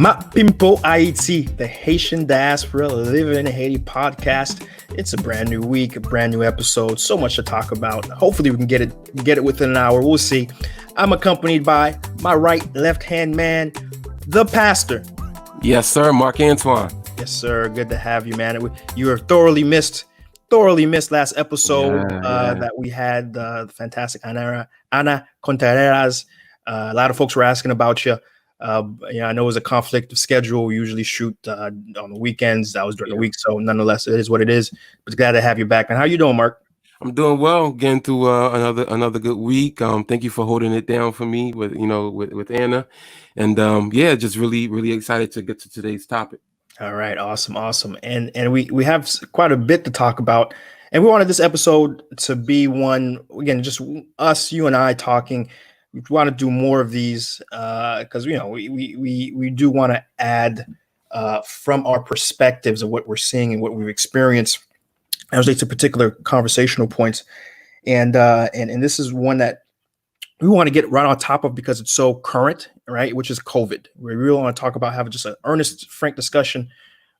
Ma Pimpo Haiti, the Haitian Diaspora Living in Haiti podcast. It's a brand new week, a brand new episode. So much to talk about. Hopefully we can get it within an hour. We'll see. I'm accompanied by my right left-hand man, the pastor. Yes, sir. Marc Antoine. Yes, sir. Good to have you, man. You were thoroughly missed last episode that we had the fantastic Ana Contreras. A lot of folks were asking about you. I know it was a conflict of schedule. We usually shoot on the weekends. That was during the week, so nonetheless, it is what it is. But glad to have you back. And how you doing, Marc? I'm doing well. Getting through another good week. Thank you for holding it down for me with Anna, and just really excited to get to today's topic. All right, awesome, and we have quite a bit to talk about, and we wanted this episode to be one again, just us, you and I talking. We want to do more of these because we do want to add from our perspectives of what we're seeing and what we've experienced as relates to particular conversational points, and this is one that we want to get right on top of because it's so current, right? Which is COVID. We really want to talk about having just an earnest, frank discussion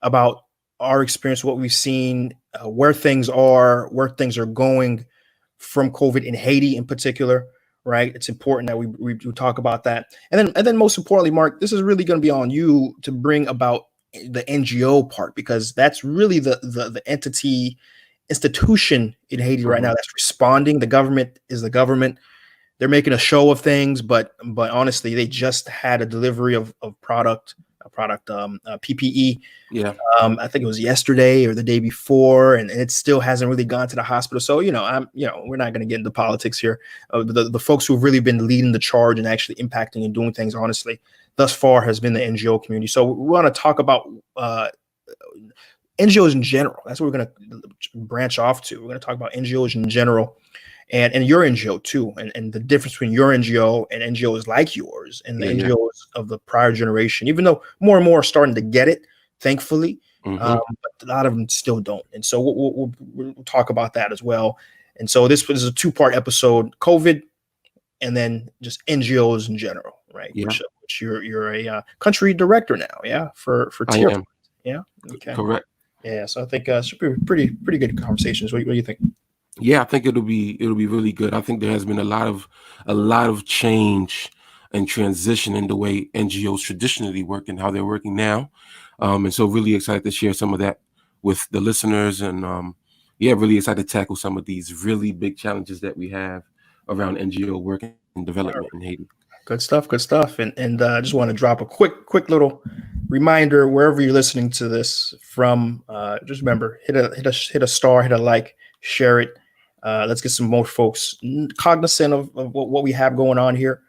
about our experience, what we've seen, where things are going from COVID in Haiti in particular. Right. It's important that we talk about that. And then most importantly, Marc, this is really going to be on you to bring about the NGO part, because that's really the institution in Haiti right now that's responding. The government is the government. They're making a show of things, but honestly, they just had a delivery of product PPE. Yeah. I think it was yesterday or the day before, and it still hasn't really gone to the hospital. So, we're not going to get into politics here. The folks who've really been leading the charge and actually impacting and doing things, honestly, thus far has been the NGO community. So we want to talk about NGOs in general. That's what we're going to branch off to. We're going to talk about NGOs in general. And your NGO too, and the difference between your NGO and NGOs like yours and the NGOs of the prior generation, even though more and more are starting to get it, thankfully, but a lot of them still don't. And so we'll talk about that as well. And so this was a two-part episode: COVID, and then just NGOs in general, right? Yeah. Which you're a country director now, for Tearfund. Yeah, okay, correct. Yeah, so I think should be pretty good conversations. What do you think? Yeah, I think it'll be really good. I think there has been a lot of change and transition in the way NGOs traditionally work and how they're working now. And so really excited to share some of that with the listeners, and really excited to tackle some of these really big challenges that we have around NGO work and development in Haiti. Good stuff. And I just want to drop a quick little reminder wherever you're listening to this from. Just remember, hit a star, hit a like, share it. Let's get some more folks cognizant of what we have going on here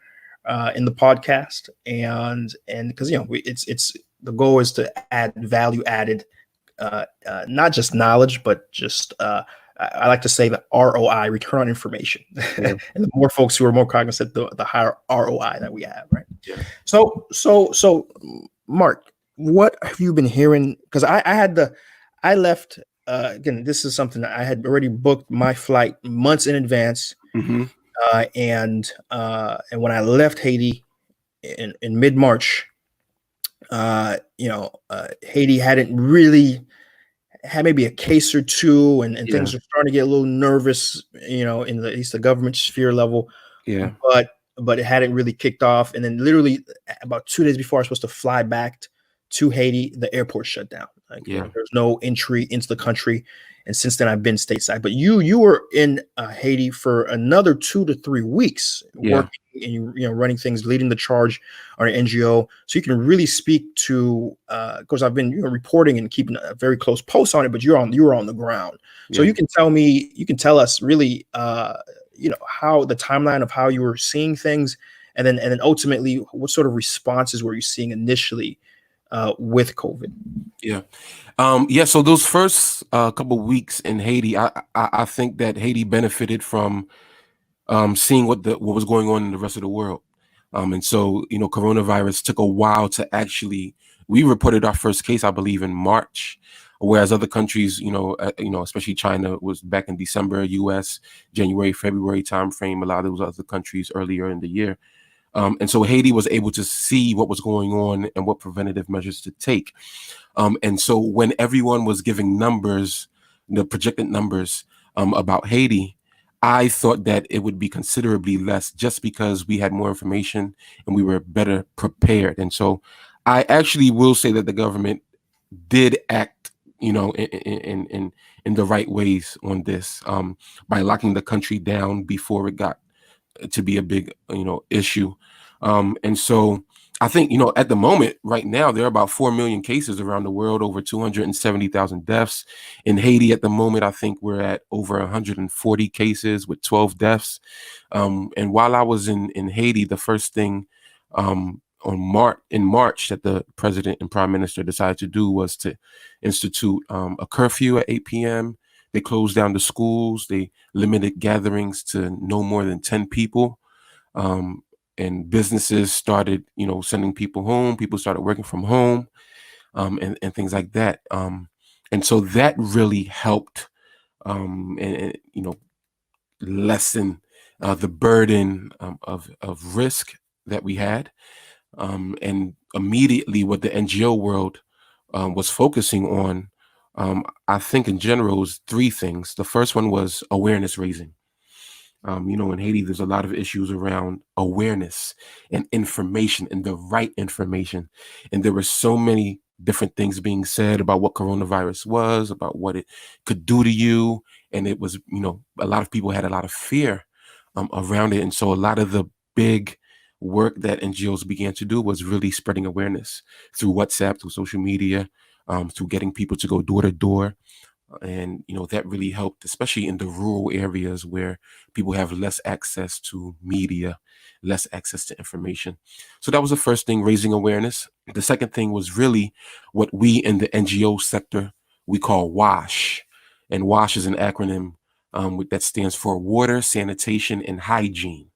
in the podcast, and because it's the goal is to add value added, not just knowledge, but just I like to say the ROI, return on information. Yeah. And the more folks who are more cognizant, the higher ROI that we have, right? Yeah. So Marc, what have you been hearing? Because I left. Again, this is something that I had already booked my flight months in advance. Mm-hmm. And when I left Haiti in mid-March, Haiti hadn't really had maybe a case or two, and things were starting to get a little nervous, in at least the government sphere level. Yeah. But it hadn't really kicked off. And then literally about 2 days before I was supposed to fly back to Haiti, the airport shut down. There's no entry into the country, and since then I've been stateside. But you were in Haiti for another 2 to 3 weeks, working and running things, leading the charge on an NGO. So you can really speak to, because I've been reporting and keeping a very close pulse on it. But you were on the ground, so you can tell us really, how the timeline of how you were seeing things, and then ultimately what sort of responses were you seeing initially with COVID? So those first couple of weeks in Haiti, I think that Haiti benefited from seeing what was going on in the rest of the world. And so, coronavirus took a while to actually, we reported our first case, I believe, in March, whereas other countries, especially China, was back in December, US, January, February timeframe. A lot of those other countries earlier in the year. And so Haiti was able to see what was going on and what preventative measures to take. And so when everyone was giving numbers, the projected numbers about Haiti, I thought that it would be considerably less just because we had more information and we were better prepared. And so I actually will say that the government did act, in the right ways on this, by locking the country down before it got to be a big, issue. And so I think, at the moment right now, there are about 4 million cases around the world, over 270,000 deaths. In Haiti at the moment, I think we're at over 140 cases with 12 deaths. And while I was in Haiti, the first thing in March that the president and prime minister decided to do was to institute a curfew at 8 p.m. They closed down the schools. They limited gatherings to no more than 10 people. And businesses started, sending people home. People started working from home, and things like that. And so that really helped, lessen the burden of risk that we had. And immediately what the NGO world was focusing on, I think in general, was three things. The first one was awareness raising. In Haiti, there's a lot of issues around awareness and information and the right information. And there were so many different things being said about what coronavirus was, about what it could do to you. And it was, a lot of people had a lot of fear around it. And so a lot of the big work that NGOs began to do was really spreading awareness through WhatsApp, through social media, through getting people to go door to door. And, that really helped, especially in the rural areas where people have less access to media, less access to information. So that was the first thing, raising awareness. The second thing was really what we in the NGO sector, we call WASH. And WASH is an acronym that stands for Water, Sanitation, and Hygiene.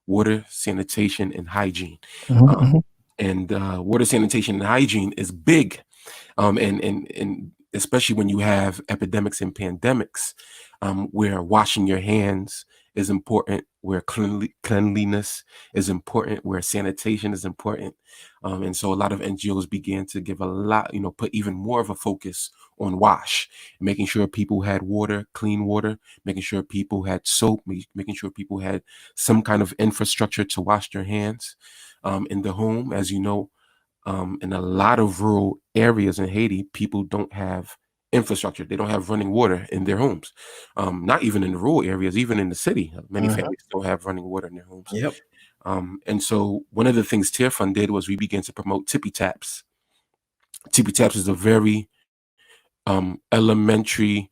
Water, sanitation, and hygiene. Mm-hmm. And water, sanitation, and hygiene is big. And especially when you have epidemics and pandemics, where washing your hands is important, where cleanliness is important, where sanitation is important. And so a lot of NGOs began to give a lot, put even more of a focus on WASH, making sure people had water, clean water, making sure people had soap, making sure people had some kind of infrastructure to wash their hands in the home. As you know, in a lot of rural areas in Haiti, people don't have infrastructure. They don't have running water in their homes. Not even in the rural areas, even in the city, many families don't have running water in their homes. Yep. And so one of the things Tearfund did was we began to promote tippy taps. Tippy taps is a very elementary,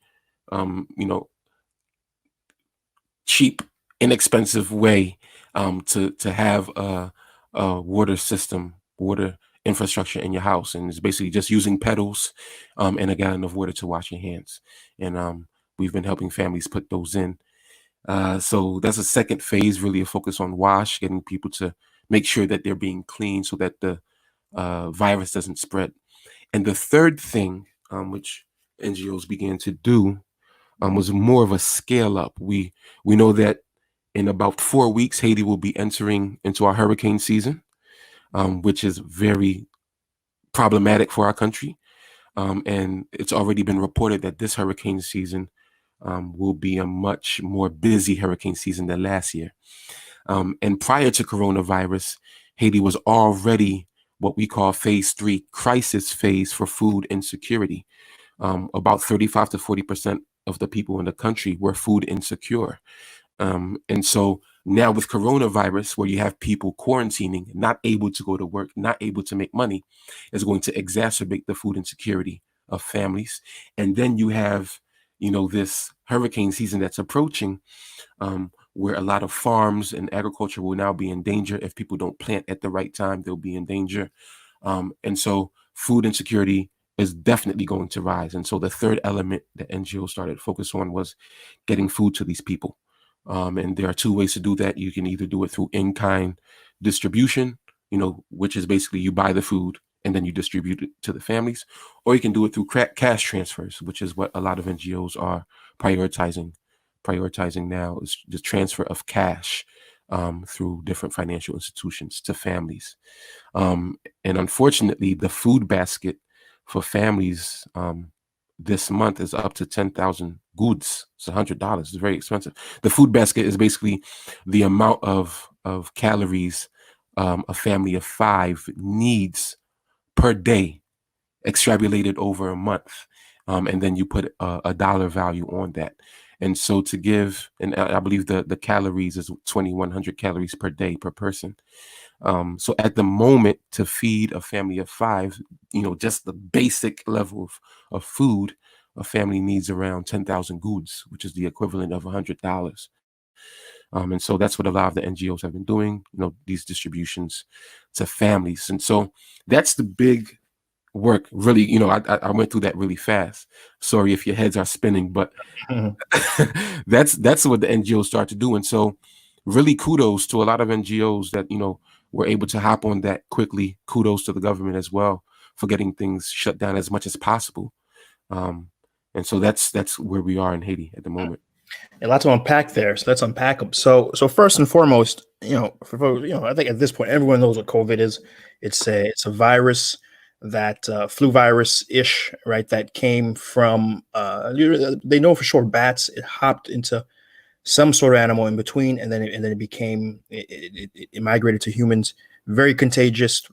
cheap, inexpensive way to have a water system, water infrastructure in your house. And it's basically just using pedals and a gallon of water to wash your hands. And we've been helping families put those in. So that's a second phase, really a focus on WASH, getting people to make sure that they're being clean so that the virus doesn't spread. And the third thing, which NGOs began to do, was more of a scale up. We know that in about 4 weeks, Haiti will be entering into our hurricane season, which is very problematic for our country. And it's already been reported that this hurricane season will be a much more busy hurricane season than last year. And prior to coronavirus, Haiti was already what we call phase 3, crisis phase for food insecurity. About 35 to 40% of the people in the country were food insecure. And so now with coronavirus, where you have people quarantining, not able to go to work, not able to make money, is going to exacerbate the food insecurity of families. And then you have, this hurricane season that's approaching, where a lot of farms and agriculture will now be in danger. If people don't plant at the right time, they'll be in danger. And so food insecurity is definitely going to rise. And so the third element that NGO started to focus on was getting food to these people. And there are two ways to do that. You can either do it through in-kind distribution, which is basically you buy the food and then you distribute it to the families, or you can do it through cash transfers, which is what a lot of NGOs are prioritizing now, is the transfer of cash through different financial institutions to families. And unfortunately, the food basket for families this month is up to 10,000 goods. It's $100. It's very expensive. The food basket is basically the amount of calories a family of 5 needs per day, extrapolated over a month. And then you put a dollar value on that. And so to give, and I believe the calories is 2,100 calories per day per person. So at the moment, to feed a family of 5, just the basic level of food, a family needs around 10,000 goods, which is the equivalent of $100. And so that's what a lot of the NGOs have been doing, these distributions to families. And so that's the big work. Really, I went through that really fast. Sorry if your heads are spinning, but that's what the NGOs start to do. And so really kudos to a lot of NGOs that, were able to hop on that quickly. Kudos to the government as well for getting things shut down as much as possible. And so that's where we are in Haiti at the moment. A lot to unpack there, so let's unpack them. So first and foremost, I think at this point everyone knows what COVID is. It's a virus, that flu virus ish, right? That came from they know for sure bats. It hopped into some sort of animal in between, and then it migrated to humans. Very contagious,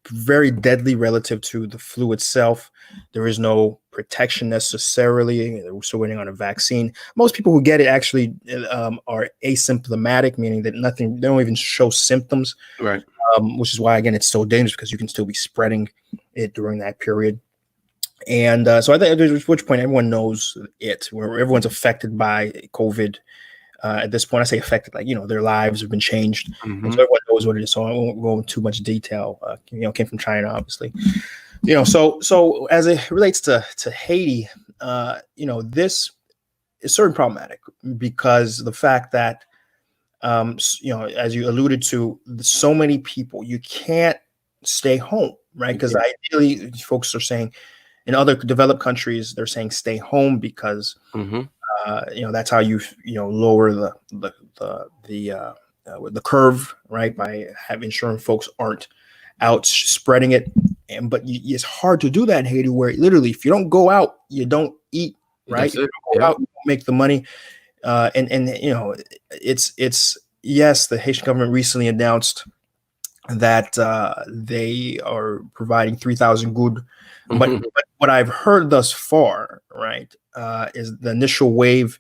very deadly relative to the flu itself. There is no protection necessarily. We're still waiting on a vaccine. Most people who get it actually are asymptomatic, meaning that they don't even show symptoms. Right. Which is why, again, it's so dangerous, because you can still be spreading it during that period. And so I think at which point everyone knows it, where everyone's affected by COVID. At this point, I say affected, like, their lives have been changed. Mm-hmm. And so everyone knows what it is. So I won't go into too much detail. Came from China, obviously. So as it relates to Haiti, this is certainly problematic, because the fact that, as you alluded to, so many people, you can't stay home, right? Because ideally, folks are saying in other developed countries, they're saying stay home because that's how you lower the curve, right? By ensuring folks aren't out spreading it. But it's hard to do that in Haiti, where literally, if you don't go out, you don't eat, right? If you don't go out, you don't make the money. It's yes, the Haitian government recently announced that they are providing 3,000 good, but what I've heard thus far, right, is the initial wave,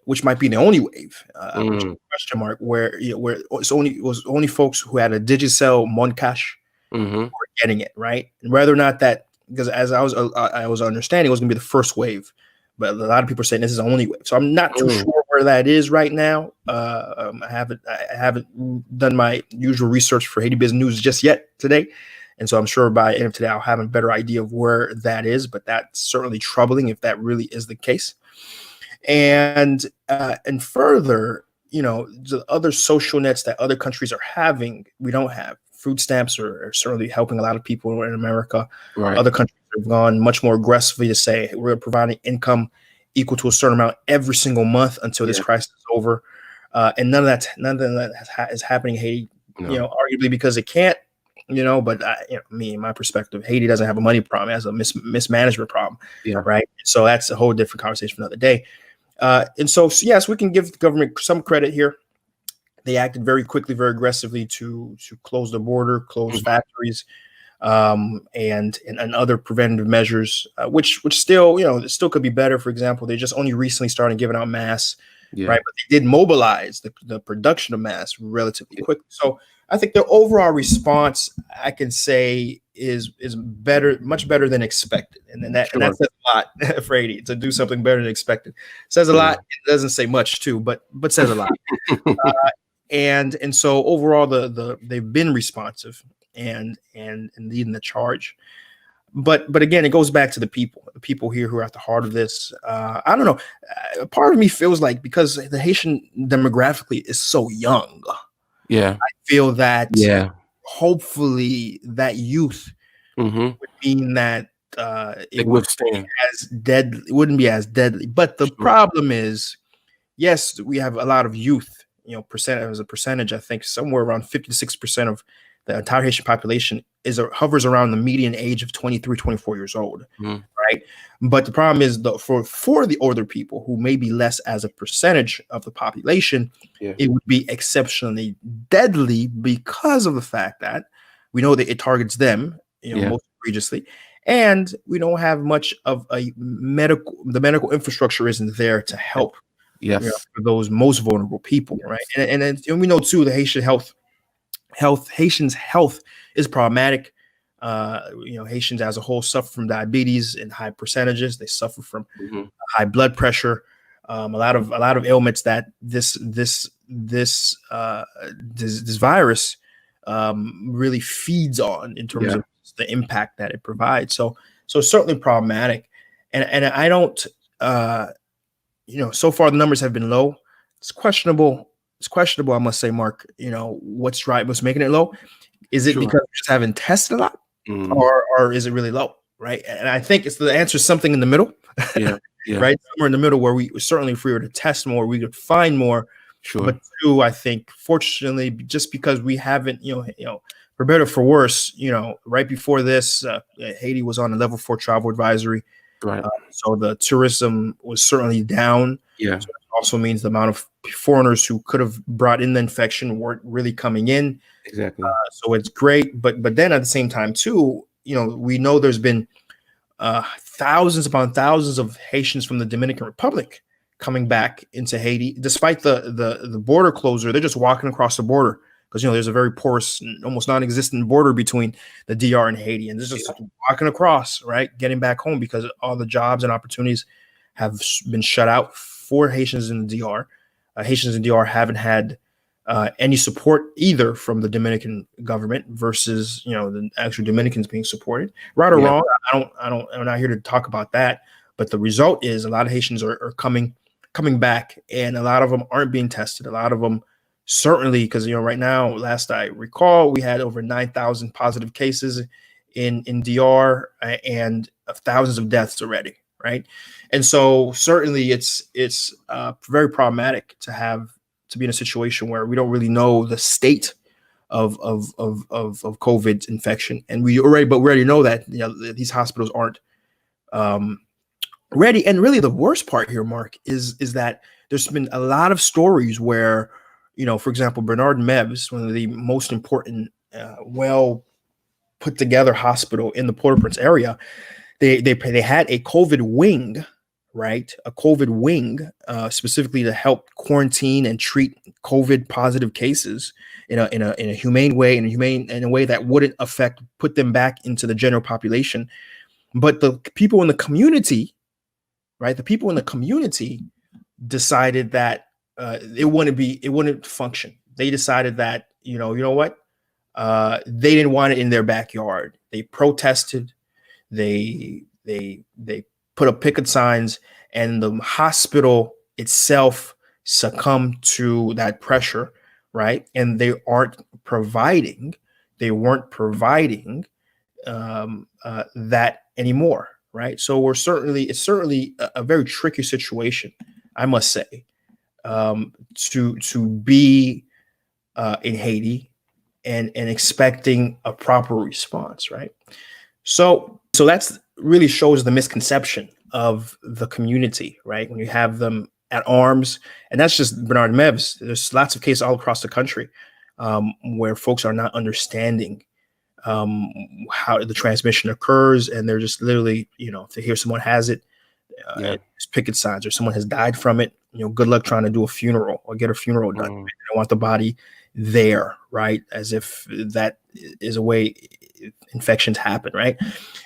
which might be the only wave, which is a question mark, where it was only folks who had a Digicel Moncash were getting it, right? And whether or not that, because as I was understanding, it was going to be the first wave, but a lot of people are saying this is the only wave. So I'm not too sure where that is right now. I haven't done my usual research for Haiti Business News just yet today. And so I'm sure by the end of today, I'll have a better idea of where that is, but that's certainly troubling if that really is the case. And further, the other social nets that other countries are having, we don't have. Food stamps are certainly helping a lot of people in America. Right. Other countries have gone much more aggressively to say we're providing income equal to a certain amount every single month until this crisis is over. And none of that is happening in Haiti, arguably because it can't. But me, in my perspective, Haiti doesn't have a money problem; it has a mismanagement problem, right? So that's a whole different conversation for another day. And so, yes, we can give the government some credit here. They acted very quickly, very aggressively to close the border, close factories, and other preventative measures, which still, it still could be better. For example, they just only recently started giving out masks, right? But they did mobilize the production of masks relatively quickly. So I think the overall response, I can say, is better, much better than expected, and that says a lot for Haiti to do something better than expected. Says a lot. It doesn't say much too, but says a lot. And so overall, they've been responsive and leading the charge. But again, it goes back to the people here who are at the heart of this. I don't know. Part of me feels like, because the Haitian demographically is so young. I feel that hopefully that youth would mean that it wouldn't be as deadly. But the problem is, yes, we have a lot of youth as a percentage, I think somewhere around 50 to 60% of the entire Haitian population hovers around the median age of 23, 24 years old. Mhm. Right. But the problem is for the older people who may be less as a percentage of the population, Yeah. it would be exceptionally deadly because of the fact that we know that it targets them, Yeah. most egregiously, and we don't have much of the medical infrastructure isn't there to help, Yes. for those most vulnerable people, right? And we know too the Haitians' health is problematic. Haitians as a whole suffer from diabetes in high percentages. They suffer from Mhm. high blood pressure, a lot of ailments that this virus really feeds on in terms Yeah. of the impact that it provides. So certainly problematic, and I don't, so far the numbers have been low. It's questionable. It's questionable, I must say, Mark. What's making it low? Is it Sure. because we just haven't tested a lot, Mhm. or is it really low? Right. And I think it's the answer is something in the middle. Yeah. Yeah. Right. Somewhere in the middle where we certainly, if we were to test more, we could find more. Sure. But two, I think, fortunately, just because we haven't, for better or for worse, right before this, Haiti was on a level 4 travel advisory. Right. So the tourism was certainly down. Yeah. So it also means the amount of foreigners who could have brought in the infection weren't really coming in. Exactly. So it's great. But then at the same time, too, we know there's been thousands upon thousands of Haitians from the Dominican Republic coming back into Haiti, despite the border closure. They're just walking across the border because there's a very porous, almost non-existent border between the DR and Haiti, and they're just walking across, right, getting back home because all the jobs and opportunities have been shut out for Haitians in the DR. Haitians in the DR haven't had any support either from the Dominican government versus the actual Dominicans being supported. Right or wrong, I'm not here to talk about that. But the result is a lot of Haitians are coming back, and a lot of them aren't being tested. A lot of them certainly, because right now, last I recall, we had over 9,000 positive cases in DR and thousands of deaths already, right? And so certainly it's very problematic to be in a situation where we don't really know the state of COVID infection, and we already know that these hospitals aren't ready. And really, the worst part here, Mark, is that there's been a lot of stories where, for example, Bernard Mebs, one of the most important, well put together hospital in the Port-au-Prince area, they had a COVID wing. Right, a COVID wing specifically to help quarantine and treat COVID positive cases in a humane way, in a way that wouldn't put them back into the general population. But the people in the community, right, decided that it wouldn't function. They decided that you know what, they didn't want it in their backyard. They protested. They put up picket signs, and the hospital itself succumbed to that pressure, right? And they weren't providing that anymore, right? So it's certainly a very tricky situation, I must say, to be in Haiti and expecting a proper response, right? So that's really shows the misconception of the community, right? When you have them at arms, and that's just Bernard Mebs. There's lots of cases all across the country where folks are not understanding how the transmission occurs, and they're just literally, if they hear someone has it, it's picket signs, or someone has died from it. Good luck trying to do a funeral or get a funeral done. They don't want the body there, right? As if that is a way infections happen, right?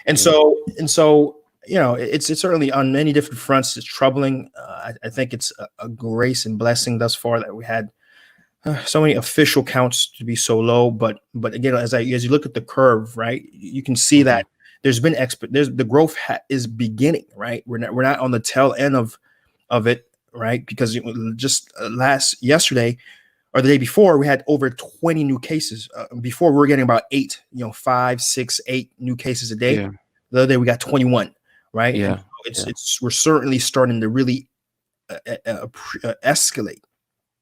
And so it's certainly on many different fronts. It's troubling. I think it's a grace and blessing thus far that we had so many official counts to be so low. But again, as you look at the curve, right, you can see that there's been the growth is beginning, right? We're not on the tail end of it, right? Because just yesterday or the day before, we had over 20 new cases. Before we were getting about 8, 5, 6, 8 new cases a day. Yeah. The other day we got 21, right? Yeah. So we're certainly starting to really escalate.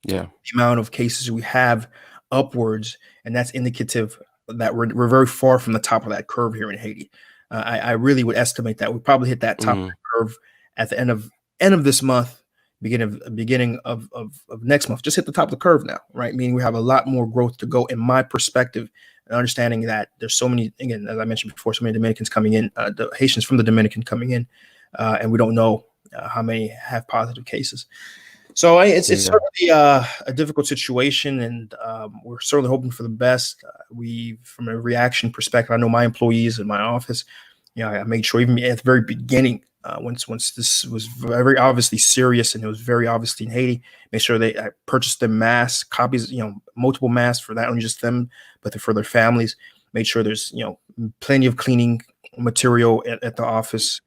Yeah. The amount of cases we have upwards, and that's indicative that we're very far from the top of that curve here in Haiti. I really would estimate that we probably hit that top of the curve at the end of this month, beginning of next month. Just hit the top of the curve now, right? Meaning we have a lot more growth to go, in my perspective, and understanding that there's so many, again, as I mentioned before, so many Dominicans coming in, the Haitians from the Dominican coming in, and we don't know how many have positive cases. So it's certainly a difficult situation, and we're certainly hoping for the best. From a reaction perspective, I know my employees in my office, I made sure even at the very beginning, once this was very obviously serious and it was very obviously in Haiti, make sure I purchased them masks, copies, multiple masks for not only just them, but for their families. Made sure there's plenty of cleaning material at the office.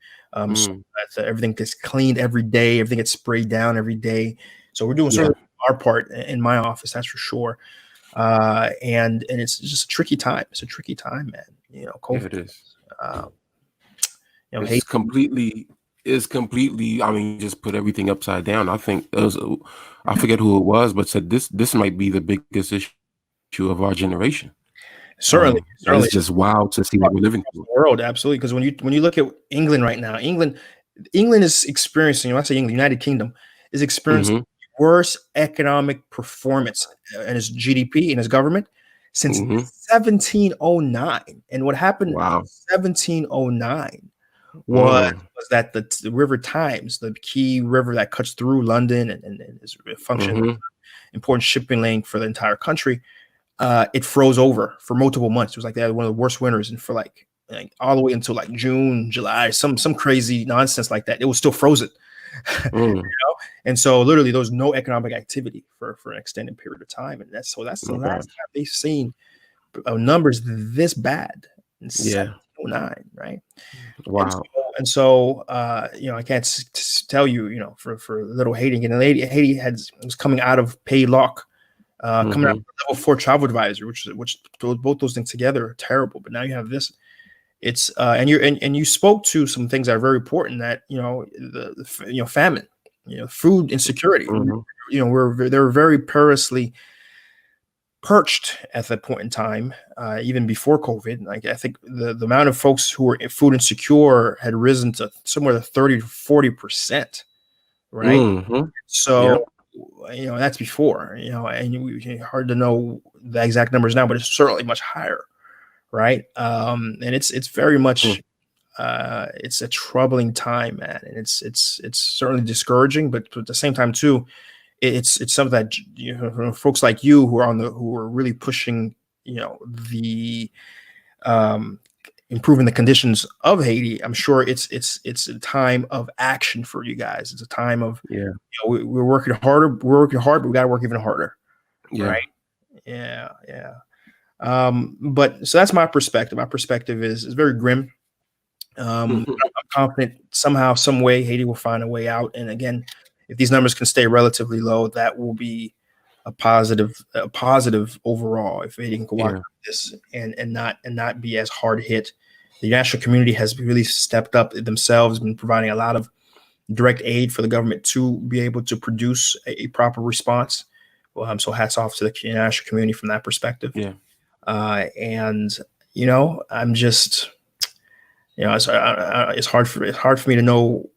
So that everything gets cleaned every day, everything gets sprayed down every day. So we're doing sort of our part in my office, that's for sure. And it's just a tricky time. It's a tricky time, man. COVID. Yeah, it is. Haiti It's completely. I mean, just put everything upside down. I think I forget who it was, but said this might be the biggest issue of our generation. Certainly. It's just wild to see what we're living through. World, absolutely. Because when you look at England right now, England is experiencing, when I say England, United Kingdom is experiencing worst economic performance in its GDP, in its government, since 1709. And what happened in 1709 was that the River Thames, the key river that cuts through London and is functioning important shipping lane for the entire country, it froze over for multiple months. It was like they had one of the worst winters, and for like all the way until like June, July, some crazy nonsense like that. It was still frozen. And so literally there was no economic activity for an extended period of time. And that's the last time they've seen numbers this bad in 1709, right? Wow. And so I can't tell you, for little Haiti, and Haiti was coming out of pay lock, coming out of level 4 travel advisory, which both those things together are terrible. But now you have this. It's and you spoke to some things that are very important, that the famine, food insecurity. They were very perilously perched at that point in time, even before COVID. Like, I think the amount of folks who were food insecure had risen to somewhere to 30 to 40%, right? So that's before, and hard to know the exact numbers now, but it's certainly much higher, right? And it's very much it's a troubling time, man, and it's certainly discouraging, but at the same time too, it's something that folks like you who are really pushing the improving the conditions of Haiti. I'm sure it's a time of action for you guys. It's a time of we're working harder. We're working hard, but we got to work even harder. Right? Yeah. But so that's my perspective. My perspective is very grim. I'm confident somehow, some way, Haiti will find a way out. And again, if these numbers can stay relatively low, that will be a positive overall. If Haiti can walk this and not be as hard hit. The international community has really stepped up themselves, been providing a lot of direct aid for the government to be able to produce a proper response. So hats off to the international community from that perspective. And I'm just, it's hard for me to know,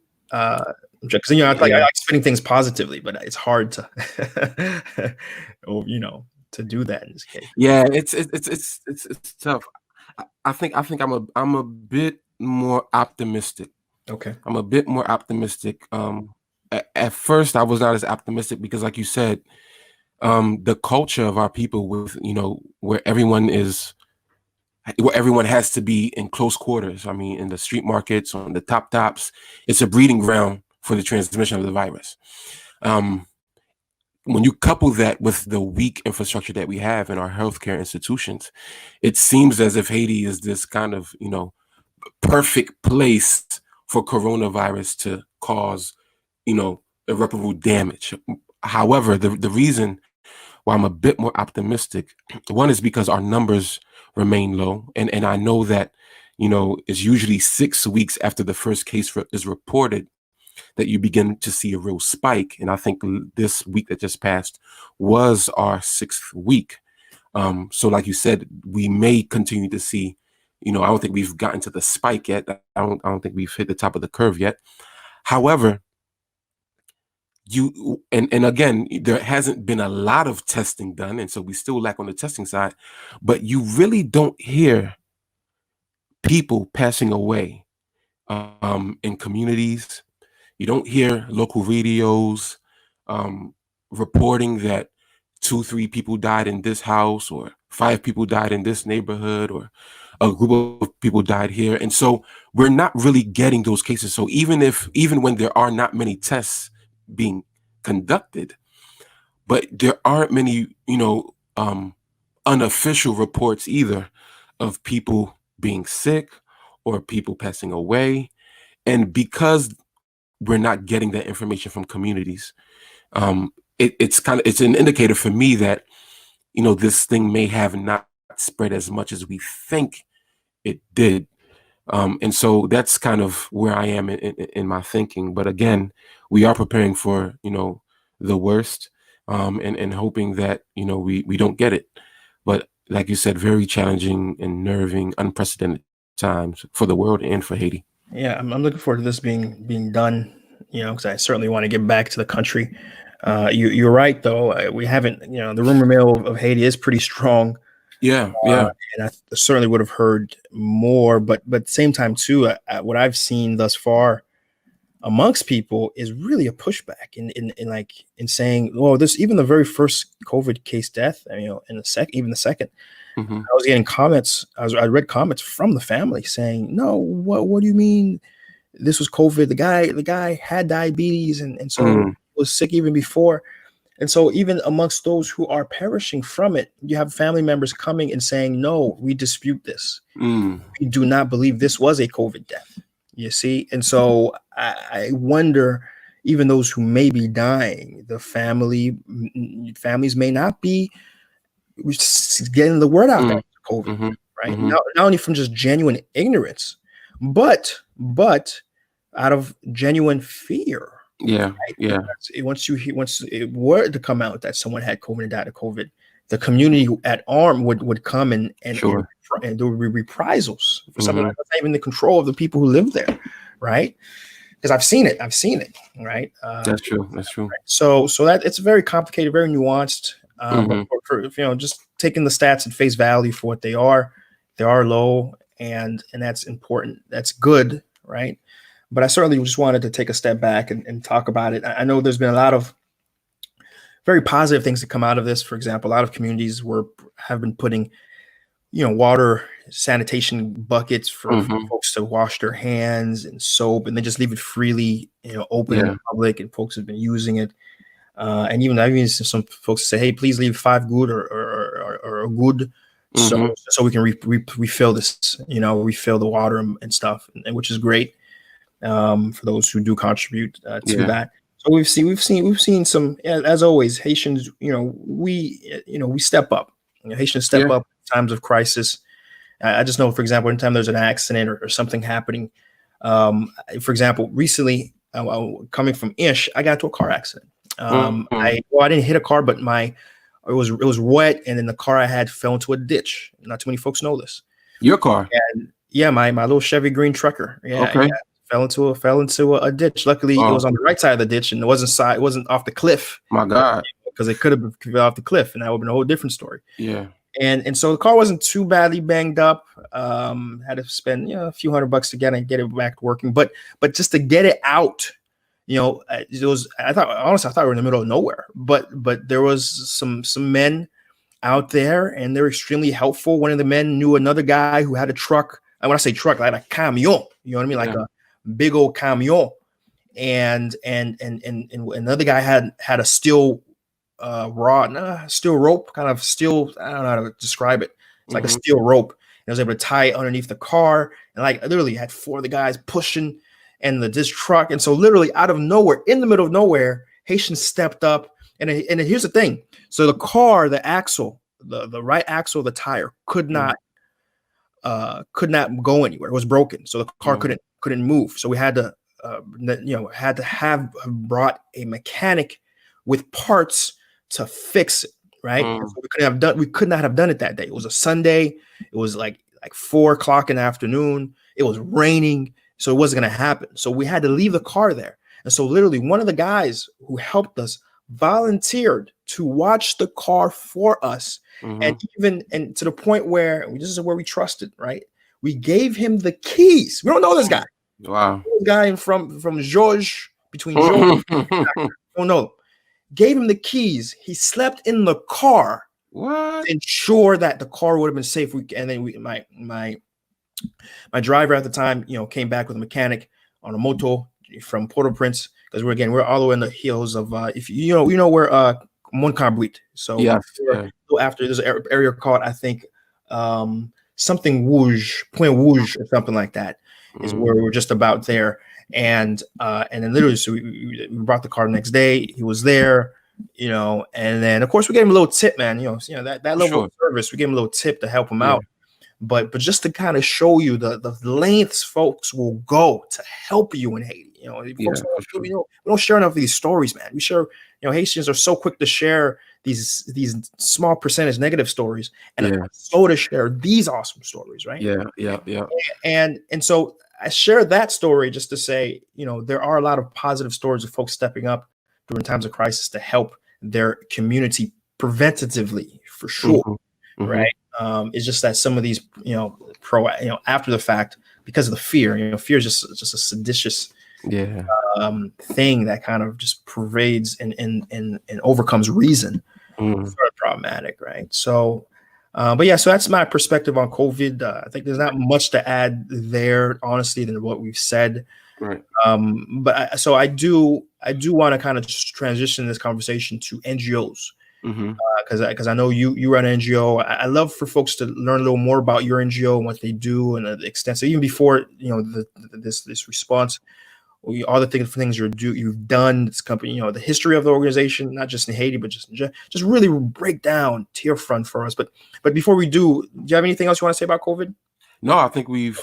because I like spinning things positively, but it's hard to, to do that in this case. Yeah, it's tough. I think I'm a bit more optimistic. Okay. I'm a bit more optimistic. At first, I was not as optimistic because, like you said, the culture of our people, with where everyone has to be in close quarters. I mean, in the street markets, on the tops, it's a breeding ground for the transmission of the virus. When you couple that with the weak infrastructure that we have in our healthcare institutions, it seems as if Haiti is this kind of, perfect place for coronavirus to cause, irreparable damage. However, the reason why I'm a bit more optimistic, one is because our numbers remain low. And I know that, it's usually 6 weeks after the first case is reported that you begin to see a real spike. And I think this week that just passed was our 6th week. So like you said, we may continue to see, I don't think we've gotten to the spike yet. I don't think we've hit the top of the curve yet. However, and again, there hasn't been a lot of testing done, and so we still lack on the testing side, but you really don't hear people passing away in communities. You don't hear local radios reporting that 2-3 people died in this house, or 5 people died in this neighborhood, or a group of people died here. And so we're not really getting those cases. So even when there are not many tests being conducted, but there aren't many, unofficial reports either of people being sick or people passing away. And because we're not getting that information from communities, it's an indicator for me that, this thing may have not spread as much as we think it did. And so that's kind of where I am in my thinking. But again, we are preparing for, the worst, and hoping that, we don't get it. But like you said, very challenging and nerving, unprecedented times for the world and for Haiti. Yeah, I'm looking forward to this being done, because I certainly want to get back to the country. You're right, though. We haven't, the rumor mill of Haiti is pretty strong. Yeah. And I certainly would have heard more, but at the same time, too, what I've seen thus far amongst people is really a pushback in saying, well, this, even the very first COVID case death, in even the second, Mm-hmm. I was getting comments. I read comments from the family saying, no, what do you mean this was COVID? The guy had diabetes, and so was sick even before. And so even amongst those who are perishing from it, you have family members coming and saying, no, we dispute this. We do not believe this was a COVID death, you see? And so I wonder, even those who may be dying, the families may not be getting the word out that COVID, right? Not only from just genuine ignorance, but out of genuine fear. Yeah, right? yeah. Once it were to come out that someone had COVID and died of COVID, the community at arm would come and Sure. and there would be reprisals for something that's not even the control of the people who live there, right? Because I've seen it, right? That's true. That's true. Right? So that it's very complicated, very nuanced. But for just taking the stats at face value for what they are low, and that's important. That's good, right? But I certainly just wanted to take a step back and talk about it. I know there's been a lot of very positive things that come out of this. For example, a lot of communities have been putting, water sanitation buckets for folks to wash their hands, and soap, and they just leave it freely, open in the public, and folks have been using it. And even I've seen some folks say, "Hey, please leave 5 good or a good, so we can refill this, refill the water and stuff, and which is great for those who do contribute to that." So we've seen some, as always, Haitians. We step up. Haitians step up in times of crisis. I just know, for example, anytime there's an accident or something happening. For example, recently, coming from Ish, I got into a car accident. I didn't hit a car, but it was wet, and then the car I had fell into a ditch. Not too many folks know this. Your car? And my little Chevy green trucker. Okay. Fell into a ditch. Luckily, it was on the right side of the ditch, and it wasn't off the cliff. My God. Because it could have been off the cliff, and that would have been a whole different story. Yeah. And so the car wasn't too badly banged up. Had to spend a few $100 to get it back working, but just to get it out. It was. I thought we were in the middle of nowhere, but there was some men out there, and they were extremely helpful. One of the men knew another guy who had a truck. And when I say truck, like a camion, you know what I mean, like a big old camion. And another guy had a steel rod, steel rope, kind of steel. I don't know how to describe it. It's like a steel rope. And I was able to tie it underneath the car, and like literally had 4 of the guys pushing. And this truck, and so literally out of nowhere, in the middle of nowhere, Haitians stepped up. And here's the thing: so the car, the axle, the right axle of the tire could not go anywhere. It was broken, so the car couldn't move. So we had to had to have brought a mechanic with parts to fix it, right? And so we could not have done it that day. It was a Sunday. It was like 4 o'clock in the afternoon. It was raining, so it wasn't going to happen. So we had to leave the car there. And so literally one of the guys who helped us volunteered to watch the car for us. And to the point where this is where we trusted, right? We gave him the keys. We don't know this guy. Wow. This guy from George, between George, don't know. Gave him the keys. He slept in the car. What? To ensure that the car would have been safe. And then my driver at the time, came back with a mechanic on a moto from Port-au-Prince, because we're all the way in the hills of if you know where Montcarbrit. So after there's an area called, I think, something Rouge, Point Rouge or something like that, is where we're just about there. And then literally, so we brought the car the next day. He was there, and then of course we gave him a little tip, man. That level of service, we gave him a little tip to help him out. But just to kind of show you the lengths folks will go to help you in Haiti. We don't share enough of these stories, man. We share, Haitians are so quick to share these small percentage negative stories, and so to share these awesome stories, right? Yeah. And so I share that story just to say, there are a lot of positive stories of folks stepping up during times of crisis to help their community preventatively, for sure, right? It's just that some of these, after the fact, because of the fear, fear is just a seditious thing that kind of just pervades and overcomes reason. It's sort of problematic, right? So, but yeah, so that's my perspective on COVID. I think there's not much to add there, honestly, than what we've said. Right. So I do want to kind of just transition this conversation to NGOs. Because I know you run an NGO. I love for folks to learn a little more about your NGO and what they do, and the extent. So even before this response, all the things you've done, this company, the history of the organization, not just in Haiti, but just really break down Tearfund for us. But before we do you have anything else you want to say about COVID? No, I think we've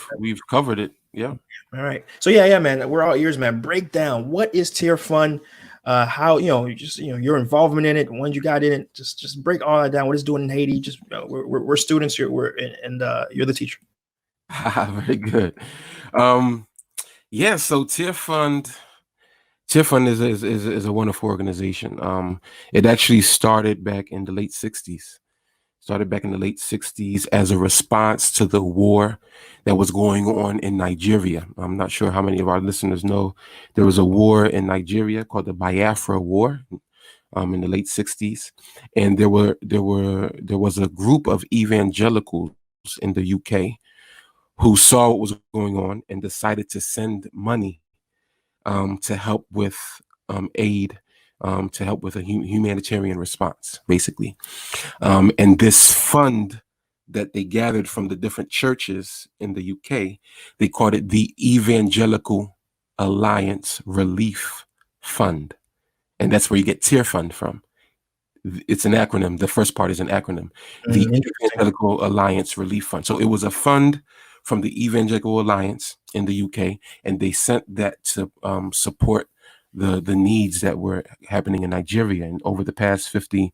covered it. Yeah. All right. So yeah, man, we're all ears, man. Break down, what is Tearfund? How your involvement in it, when you got in it, just break all that down. What it's doing in Haiti? Just we're students here. And you're the teacher. Very good. So Tearfund is a wonderful organization. It actually started back in the late 60s. As a response to the war that was going on in Nigeria. I'm not sure how many of our listeners know there was a war in Nigeria called the Biafra War in the late 60s, and there was a group of evangelicals in the UK who saw what was going on and decided to send money to help with aid. To help with a humanitarian response, basically. And this fund that they gathered from the different churches in the UK, they called it the Evangelical Alliance Relief Fund. And that's where you get Tearfund from. It's an acronym. The first part is an acronym. The Evangelical Alliance Relief Fund. So it was a fund from the Evangelical Alliance in the UK, and they sent that to support the needs that were happening in Nigeria. And over the past 50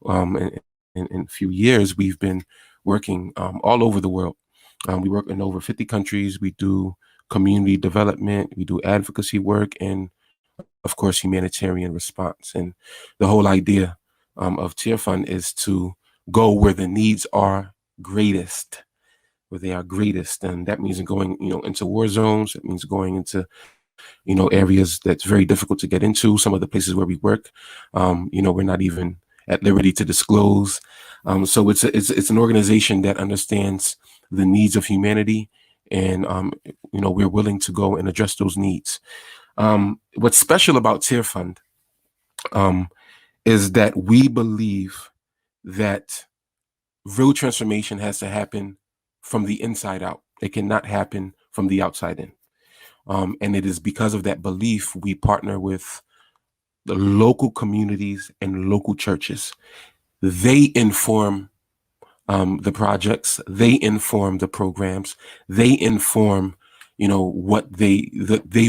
in few years, we've been working all over the world. We work in over 50 countries. We do community development, we do advocacy work, and of course, humanitarian response. And the whole idea of Tearfund is to go where the needs are greatest, and that means going, into war zones. It means going into areas that's very difficult to get into. Some of the places where we work, we're not even at liberty to disclose. So it's an organization that understands the needs of humanity, and we're willing to go and address those needs. What's special about Tearfund is that we believe that real transformation has to happen from the inside out. It cannot happen from the outside in. And it is because of that belief we partner with the local communities and local churches. They inform the projects, they inform the programs, they inform, what they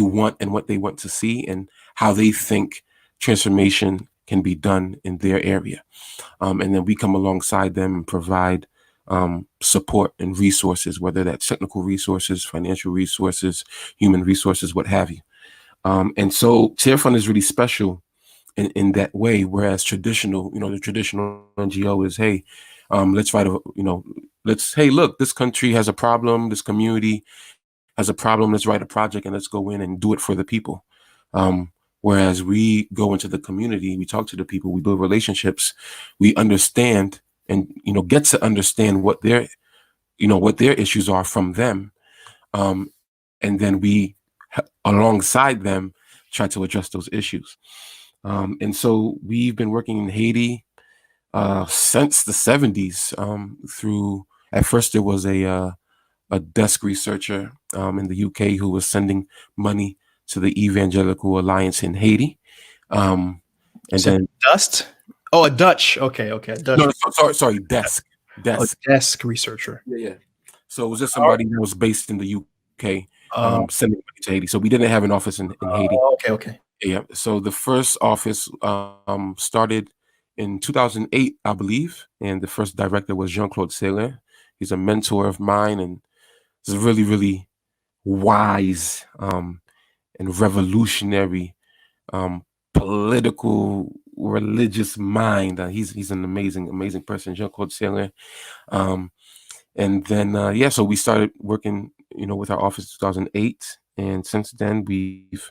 want and what they want to see, and how they think transformation can be done in their area. And then we come alongside them and provide support and resources, whether that's technical resources, financial resources, human resources, what have you. And so Tearfund is really special in that way, whereas the traditional NGO is, hey, let's write hey, look, this country has a problem, this community has a problem, let's write a project and let's go in and do it for the people. Whereas we go into the community, we talk to the people, we build relationships, we understand and, get to understand what their issues are from them. And then we, alongside them, try to address those issues. And so we've been working in Haiti since the 70s. At first there was a desk researcher in the UK who was sending money to the Evangelical Alliance in Haiti. And then Dust. Oh, a Dutch. Okay. Dutch. No, sorry, desk. Desk researcher. Yeah. So it was just somebody that was based in the UK sending money to Haiti. So we didn't have an office in Haiti. Okay. Yeah. So the first office started in 2008, I believe, and the first director was Jean-Claude Sélin. He's a mentor of mine, and he's a really, really wise and revolutionary political, religious mind. He's an amazing person, Jean-Claude Sélin. And then so we started working, with our office in 2008, and since then we've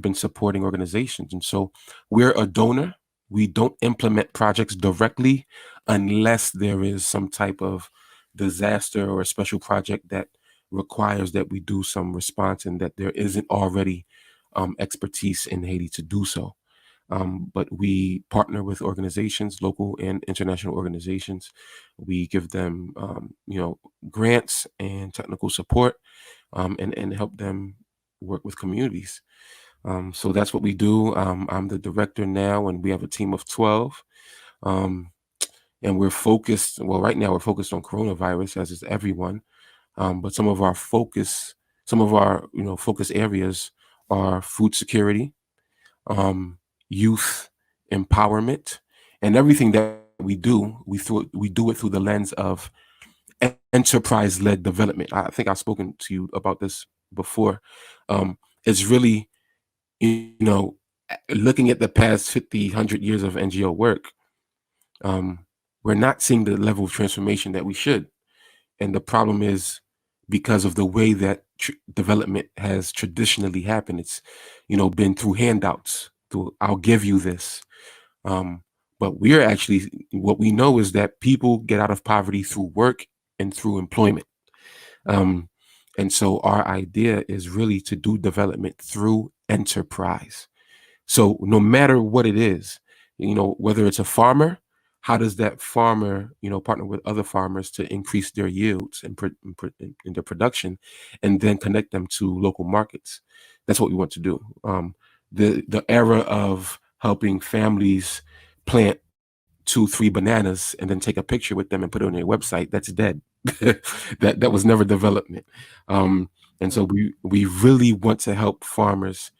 been supporting organizations. And so we're a donor. We don't implement projects directly unless there is some type of disaster or a special project that requires that we do some response and that there isn't already expertise in Haiti to do so. But we partner with organizations, local and international organizations. We give them, grants and technical support, and help them work with communities. So that's what we do. I'm the director now, and we have a team of 12. And we're focused. Well, right now we're focused on coronavirus, as is everyone. But some of our focus areas are food security, youth empowerment, and everything that we do, we do it through the lens of enterprise-led development. I think I've spoken to you about this before. It's really, looking at the past 50, 100 years of NGO work, we're not seeing the level of transformation that we should. And the problem is because of the way that development has traditionally happened. It's, been through handouts, through I'll give you this. But what we know is that people get out of poverty through work and through employment. And so our idea is really to do development through enterprise. So no matter what it is, whether it's a farmer, how does that farmer, partner with other farmers to increase their yields and in their production, and then connect them to local markets? That's what we want to do. The era of helping families plant 2-3 bananas and then take a picture with them and put it on their website, that's dead. that was never development. And so we really want to help farmers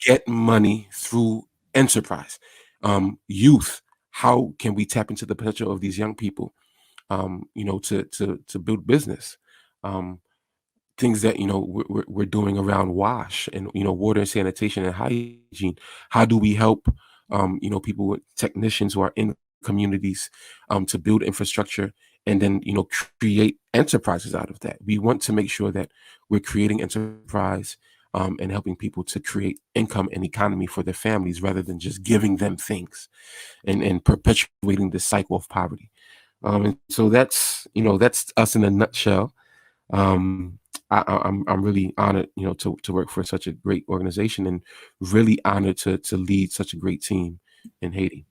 get money through enterprise. Youth, how can we tap into the potential of these young people, to build business? Things that we're doing around WASH and water and sanitation and hygiene. How do we help people, technicians who are in communities, to build infrastructure and then create enterprises out of that? We want to make sure that we're creating enterprise and helping people to create income and economy for their families, rather than just giving them things and perpetuating the cycle of poverty. And so that's us in a nutshell. I'm really honored, to work for such a great organization, and really honored to lead such a great team in Haiti.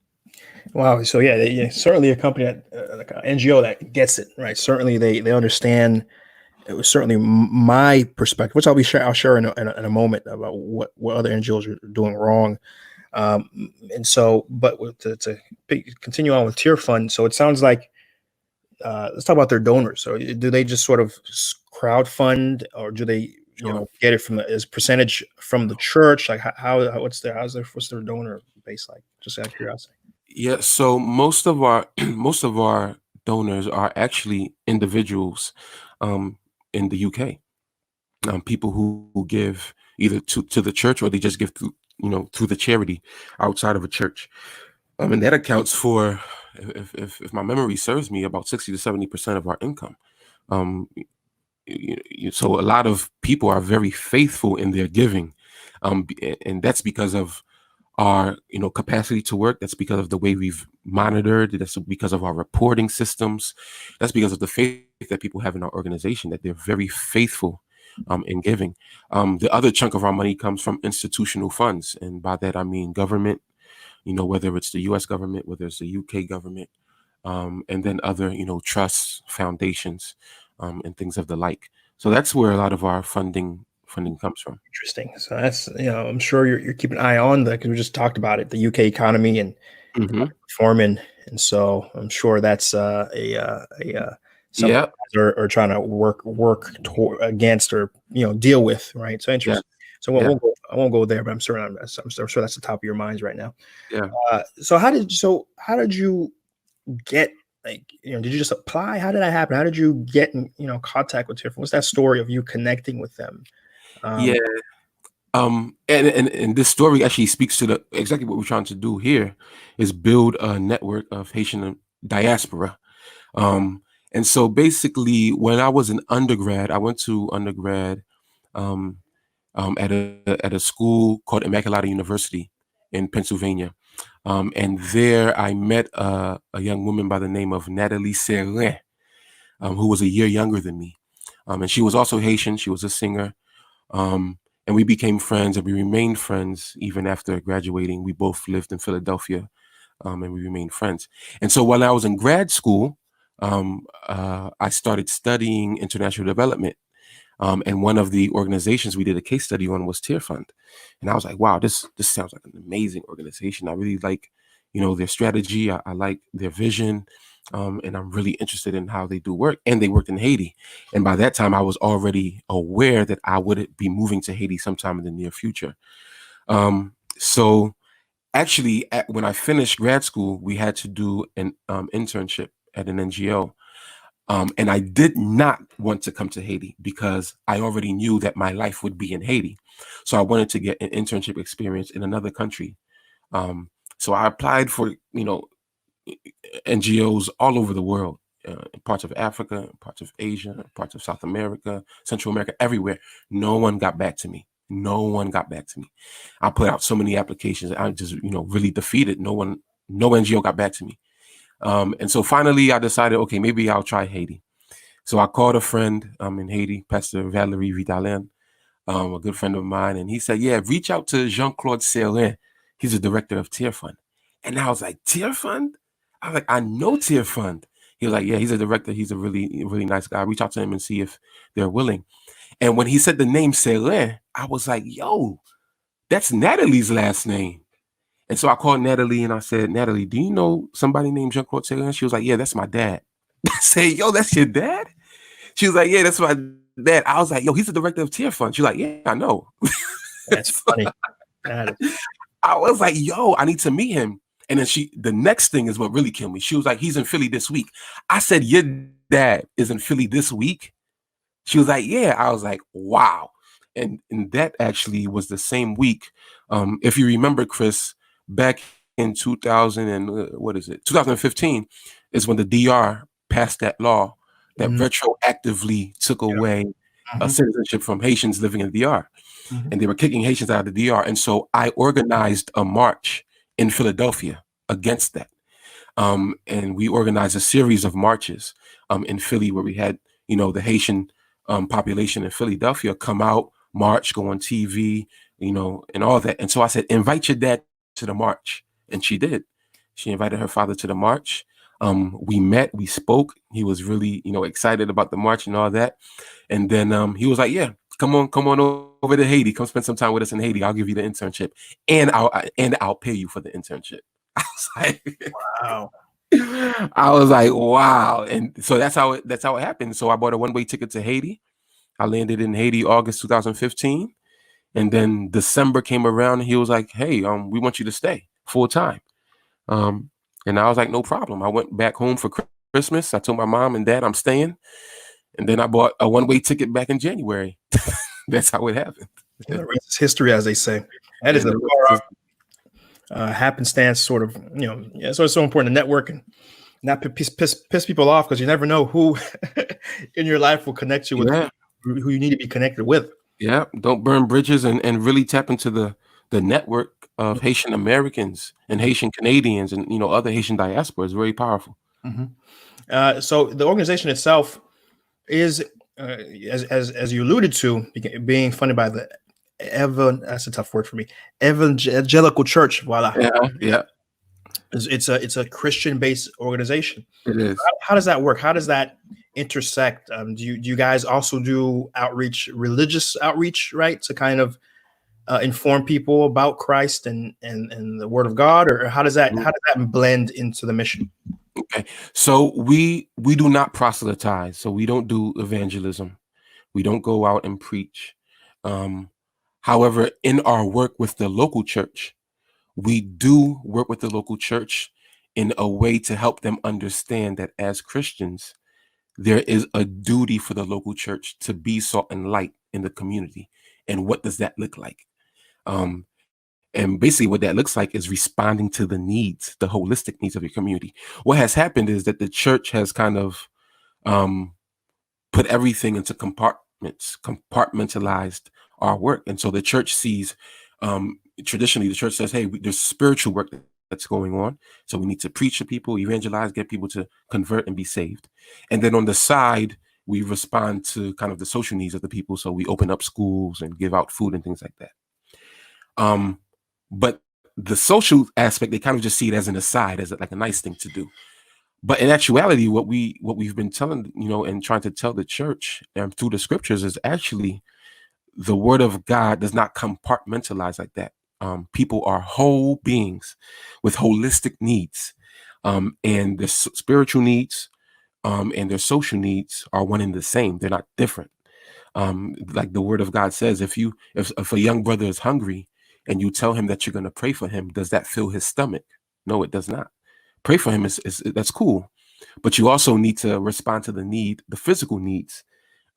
Wow. So yeah, certainly a company that like an NGO that gets it right. Certainly they understand. It was certainly my perspective, which I'll share in a moment, about what other NGOs are doing wrong. And so, but to continue on with Tearfund, so it sounds like let's talk about their donors. So do they just sort of crowd fund, or do they, Sure. get it from as percentage from the church? Like what's their donor base like? Just out of curiosity. Yeah, so most of our most of our donors are actually individuals in the UK. People who give either to the church, or they just give through, through the charity outside of a church. And that accounts for, if my memory serves me, about 60 to 70% of our income. Um, so a lot of people are very faithful in their giving, and that's because of our capacity to work. That's because of the way we've monitored. That's because of our reporting systems. That's because of the faith that people have in our organization, that they're very faithful in giving. The other chunk of our money comes from institutional funds, and by that I mean government, whether it's the US government, whether it's the UK government, and then other trusts, foundations, and things of the like. So that's where a lot of our funding comes from. Interesting. So that's, I'm sure you're keeping an eye on that, because we just talked about it, the UK economy and Hmm. performing, and so I'm sure that's something Yeah. are trying to work against, or deal with, right? So Yeah. interesting. So Yeah. I won't go there, but I'm sure that's the top of your minds right now. Yeah. So how did you get, like, did you just apply? How did that happen? How did you get in, contact with Tearfund? What's that story of you connecting with them? Yeah. Um, And this story actually speaks to the exactly what we're trying to do here, is build a network of Haitian diaspora. Um, and so basically, when I was an undergrad, I went to undergrad um, at a school called Immaculata University in Pennsylvania. And there I met a young woman by the name of Natalie Serrin, who was a year younger than me. And she was also Haitian. She was a singer. Um, and we became friends, and we remained friends even after graduating. We both lived in Philadelphia, and we remained friends. And so while I was in grad school, I started studying international development. And one of the organizations we did a case study on was Tearfund. And I was like, wow, this sounds like an amazing organization. I really like, their strategy. I like their vision. And I'm really interested in how they do work. And they worked in Haiti. And by that time, I was already aware that I would be moving to Haiti sometime in the near future. So actually, when I finished grad school, we had to do an internship at an NGO. And I did not want to come to Haiti because I already knew that my life would be in Haiti. So I wanted to get an internship experience in another country. So I applied for, NGOs all over the world, in parts of Africa, parts of Asia, parts of South America, Central America, everywhere. No one got back to me. No one got back to me. I put out so many applications. I just, really defeated. No NGO got back to me. And so finally I decided, okay, maybe I'll try Haiti. So I called a friend in Haiti, Pastor Valerie Vidalin, a good friend of mine, and he said, yeah, reach out to Jean-Claude Serrin. He's the director of Tearfund. And I was like, Tearfund? I was like, I know Tearfund. He was like, yeah, he's a director. He's a really, really nice guy. Reach out to him and see if they're willing. And when he said the name Serrin, I was like, yo, that's Natalie's last name. And so I called Natalie and I said, Natalie, do you know somebody named Jean-Claude Serrin? She was like, yeah, that's my dad. I said, yo, that's your dad? She was like, yeah, that's my dad. I was like, yo, he's the director of Tearfund. She's like, yeah, I know. that's So funny. That is, I was like, yo, I need to meet him. And then the next thing is what really killed me. She was like, he's in Philly this week. I said, your dad is in Philly this week? She was like, yeah. I was like, wow. And that actually was the same week. If you remember, Chris, back in 2000 and 2015 is when the DR passed that law that mhm, retroactively took yeah, away mhm, citizenship from Haitians living in the DR. mhm. And they were kicking Haitians out of the DR. And so I organized a march in Philadelphia against that. And we organized a series of marches in Philly where we had, the Haitian population in Philadelphia come out, march, go on TV, and all that. And so I said, invite your dad to the march. And she did. She invited her father to the march. We met, we spoke. He was really, excited about the march and all that. And then he was like, yeah, come on over to Haiti. Come spend some time with us in Haiti. I'll give you the internship. And I'll pay you for the internship. I was like, Wow. I was like, wow. And so that's how it happened. So I bought a one-way ticket to Haiti. I landed in Haiti August 2015. And then December came around and he was like, hey, we want you to stay full time. Um, and I was like, no problem. I went back home for Christmas. I told my mom and dad I'm staying. And then I bought a one-way ticket back in January. That's how it happened. And the rest is history, as they say. That is And a the rest happenstance sort of, yeah, so it's so important to network and not piss people off, because you never know who in your life will connect you with yeah, who you need to be connected with. yeah. Don't burn bridges and really tap into the network of Haitian Americans and Haitian Canadians and other Haitian diaspora is very powerful. So the organization itself is, as you alluded to, being funded by the that's a tough word for me, evangelical church. Voila. Yeah, yeah, It's a Christian based organization. it is. How does that work? How does that intersect? Do you guys also do outreach, religious outreach, right, to kind of inform people about Christ and the Word of God, or how does that blend into the mission? Okay, so we do not proselytize, so we don't do evangelism. We don't go out and preach. Um, However, in our work with the local church, we do work with the local church in a way to help them understand that as Christians, there is a duty for the local church to be salt and light in the community. And what does that look like? Um, and basically, what that looks like is responding to the needs, the holistic needs of your community. What has happened is that the church has kind of um, put everything into compartmentalized our work. And so the church sees, traditionally, the church says, hey, there's spiritual work that's going on. So we need to preach to people, evangelize, get people to convert and be saved. And then on the side, we respond to kind of the social needs of the people. So we open up schools and give out food and things like that. But the social aspect, they kind of just see it as an aside, as like a nice thing to do. But in actuality, what we've been telling, and trying to tell the church through the scriptures is actually the word of God does not compartmentalize like that. People are whole beings with holistic needs, and their spiritual needs and their social needs are one and the same. They're not different. Like the word of God says, if a young brother is hungry and you tell him that you're going to pray for him, does that fill his stomach? No, it does not. Pray for him is that's cool, but you also need to respond to the physical needs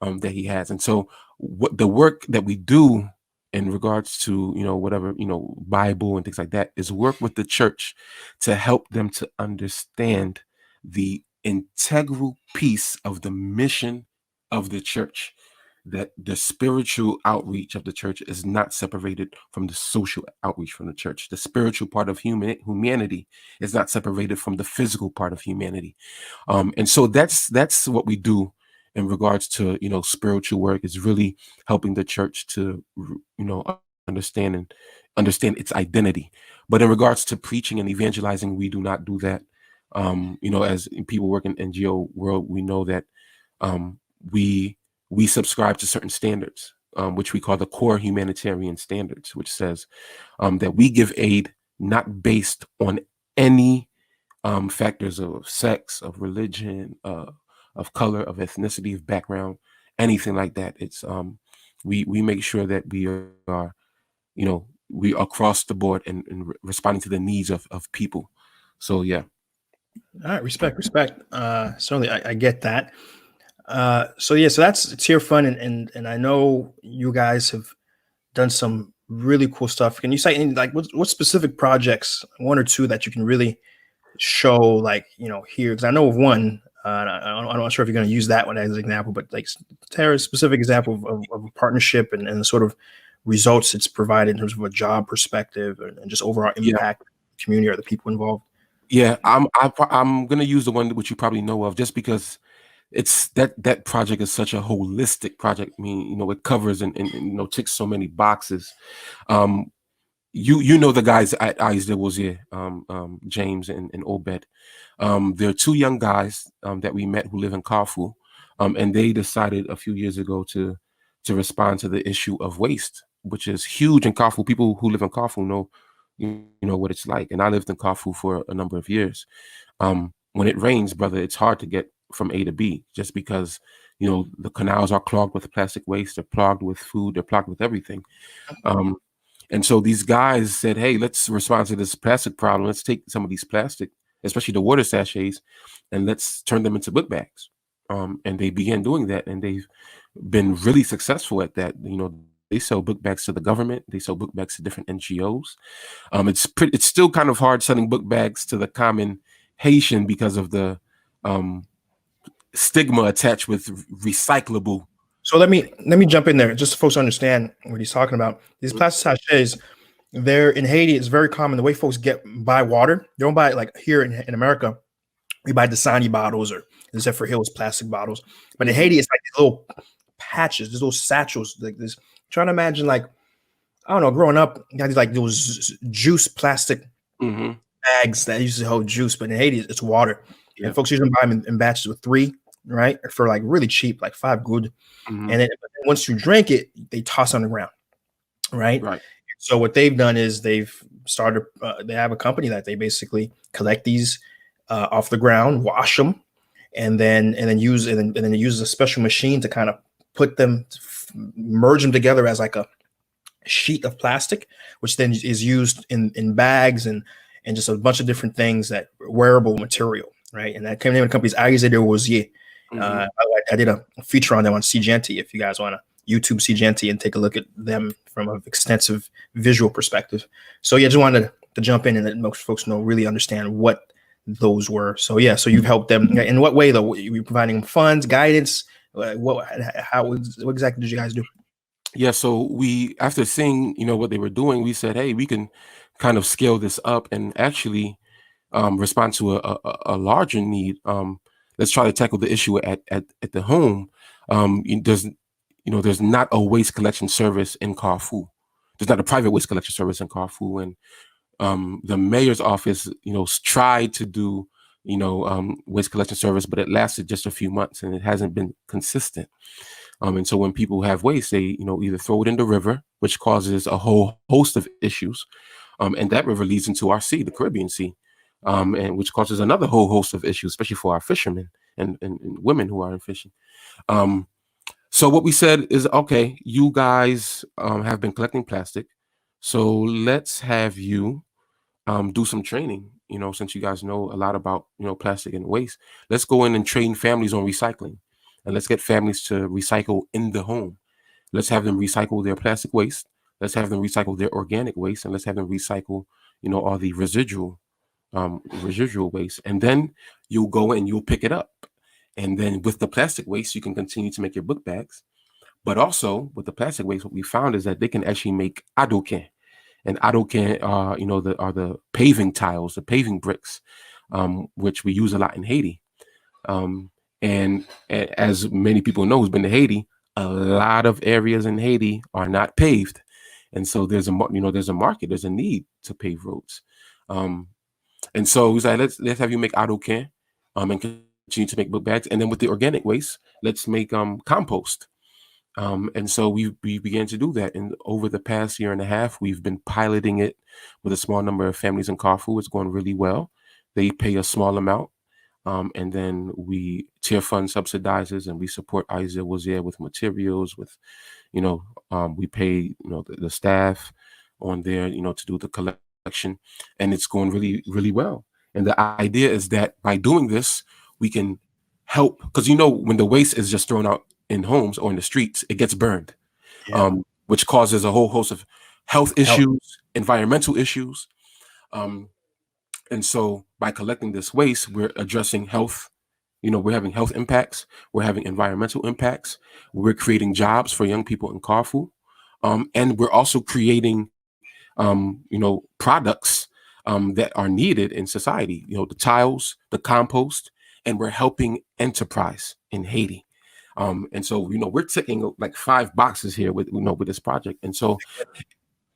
that he has. And so what the work that we do in regards to, whatever, Bible and things like that is work with the church to help them to understand the integral piece of the mission of the church, that the spiritual outreach of the church is not separated from the social outreach from the church. The spiritual part of humanity is not separated from the physical part of humanity. And so that's what we do in regards to, spiritual work, is really helping the church to, understand its identity. But in regards to preaching and evangelizing, we do not do that. As people work in NGO world, we know that we subscribe to certain standards, which we call the core humanitarian standards, which says that we give aid not based on any factors of sex, of religion, of color, of ethnicity, of background, anything like that. It's we make sure that we are, we across the board and responding to the needs of people. So yeah. All right, respect. Certainly, I get that. So that's Tearfund, and I know you guys have done some really cool stuff. Can you say any, like, what specific projects, one or two, that you can really show, like, here? Because I know of one. I'm not sure if you're going to use that one as an example, but like, tell a specific example of a partnership and the sort of results it's provided in terms of a job perspective and just overall impact community or the people involved. Yeah, I'm gonna use the one which you probably know of, just because it's that project is such a holistic project. I mean, it covers and ticks so many boxes. You know the guys at Eyes there was here, James and Obed. There are two young guys that we met who live in Carfu, and they decided a few years ago to respond to the issue of waste, which is huge in Carfu. People who live in Carfu know what it's like, and I lived in Carfu for a number of years. when it rains, brother, it's hard to get from A to B just because, the canals are clogged with plastic waste, they're clogged with food, they're clogged with everything. Um, and so these guys said, hey, let's respond to this plastic problem. Let's take some of these plastic, especially the water sachets, and let's turn them into book bags. And they began doing that, and they've been really successful at that. They sell book bags to the government. They sell book bags to different NGOs. It's still kind of hard selling book bags to the common Haitian because of the stigma attached with recyclable. So let me jump in there just so folks understand what he's talking about. These plastic sachets, they're in Haiti. It's very common. The way folks buy water, they don't buy it like here in America. We buy Dasani bottles or the Zephyr Hills plastic bottles. But in Haiti, it's like these little patches, these little satchels, like this. Trying to imagine, like, I don't know, growing up, you had like those juice plastic bags that used to hold juice, but in Haiti, it's water. Yeah. And folks usually buy them in batches with 3, right? For like really cheap, like 5 good. And then once you drink it, they toss on the ground, right? Right. So what they've done is they've started. They have a company that they basically collect these off the ground, wash them, and then use a special machine to kind of put them, merge them together as like a sheet of plastic, which then is used in bags and just a bunch of different things, that wearable material, right? And that name of the company is S01E09. I did a feature on them on CGNT. If you guys want to YouTube CGNT and take a look at them from an extensive visual perspective. So yeah, just wanted to jump in and let most folks really understand what those were. So yeah, so you've helped them in what way though? You're providing them funds, guidance. What exactly did you guys do? Yeah, so we, after seeing what they were doing, we said, hey, we can kind of scale this up and actually respond to a larger need. Let's try to tackle the issue at the home. There's not a waste collection service in Carrefour. There's not a private waste collection service in Carrefour, and the mayor's office, tried to do, waste collection service, but it lasted just a few months and it hasn't been consistent. And so when people have waste, they, either throw it in the river, which causes a whole host of issues. And that river leads into our sea, the Caribbean Sea, and which causes another whole host of issues, especially for our fishermen and women who are in fishing. So what we said is, okay, you guys have been collecting plastic, so let's have you do some training. Since you guys know a lot about plastic and waste, let's go in and train families on recycling, and let's get families to recycle in the home. Let's have them recycle their plastic waste. Let's have them recycle their organic waste, and let's have them recycle, all the residual waste. And then you'll go and you'll pick it up. And then with the plastic waste, you can continue to make your book bags. But also with the plastic waste, what we found is that they can actually make adoquin. And adoquin are the paving tiles, the paving bricks, which we use a lot in Haiti. And as many people know who's been to Haiti, a lot of areas in Haiti are not paved. And so there's a market, there's a need to pave roads. And so we said, let's have you make adoquin and continue to make book bags. And then with the organic waste, let's make compost. And so we began to do that. And over the past year and a half, we've been piloting it with a small number of families in Carrefour. It's going really well. They pay a small amount. And then Tearfund subsidizes, and we support Isaiah Wazier with materials, with, we pay, the staff on there, to do the collection, and it's going really, really well. And the idea is that by doing this, we can help, because, when the waste is just thrown out in homes or in the streets, it gets burned, which causes a whole host of health issues, environmental issues. And so by collecting this waste, we're addressing health. We're having health impacts. We're having environmental impacts. We're creating jobs for young people in Carrefour. And we're also creating, products that are needed in society, the tiles, the compost, and we're helping enterprise in Haiti. And so, we're ticking like 5 boxes here with this project. And so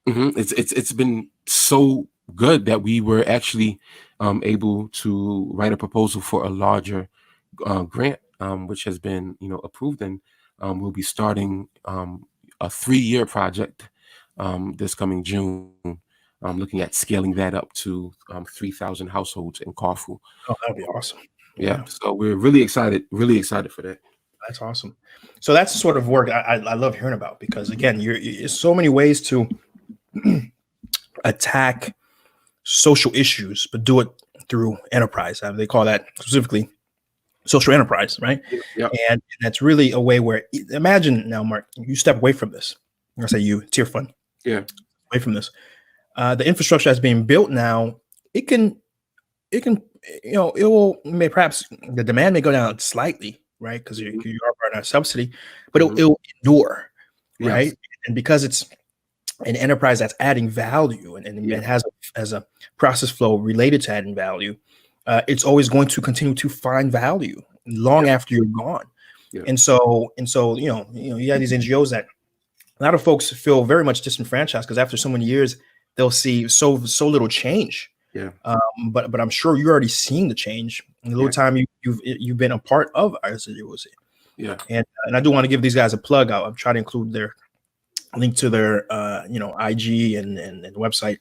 it's been so good that we were actually able to write a proposal for a larger grant, which has been approved, and we'll be starting a 3-year project this coming June looking at scaling that up to 3,000 households in Corfu. Oh, that'd be awesome. Yeah. So we're really excited for that. That's awesome. So that's the sort of work I love hearing about, because again, there's so many ways to attack social issues, but do it through enterprise. They call that specifically social enterprise, right? Yeah. And that's really a way where, imagine now, Mark, you step away from this. I'm gonna say you, Tearfund. Yeah. Away from this. The infrastructure that's being built now, it can, it will perhaps the demand may go down slightly, right? Because you are running out of subsidy, but it'll endure, right? Yes. And because it's an enterprise that's adding value and it has a process flow related to adding value, it's always going to continue to find value long after you're gone. Yeah. And so you have these NGOs that a lot of folks feel very much disenfranchised, because after so many years they'll see so little change. Yeah. But I'm sure you're already seeing the change in the little time you've been a part of RSUOC. Yeah. And I do want to give these guys a plug. I'll try to include their link to their IG and website,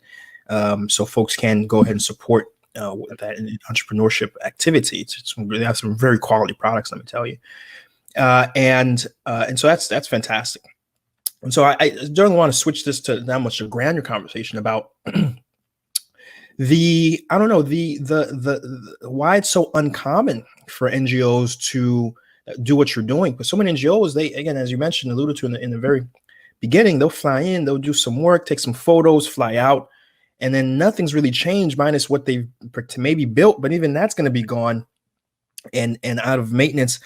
so folks can go ahead and support that entrepreneurship activity. They have some very quality products, let me tell you. And so that's fantastic. And so I don't want to switch this to that much a grander conversation about the why it's so uncommon for NGOs to do what you're doing. But so many NGOs, they, again, as you mentioned, alluded to in the very beginning, they'll fly in, they'll do some work, take some photos, fly out, and then nothing's really changed minus what they've maybe built. But even that's going to be gone and out of maintenance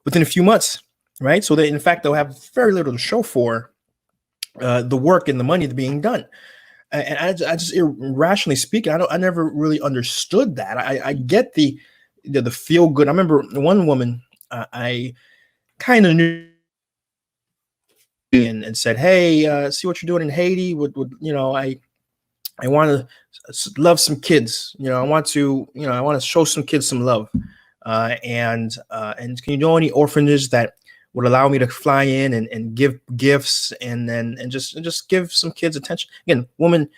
within a few months, right? So in fact, they'll have very little to show for the work and the money that's being done. And I just, irrationally speaking, I never really understood that. I get the feel good. I remember one woman I kind of knew and said, "Hey, see what you're doing in Haiti? Would I want to love some kids. I want to show some kids some love. And can you know any orphanages that would allow me to fly in and give gifts and just give some kids attention?" Again, woman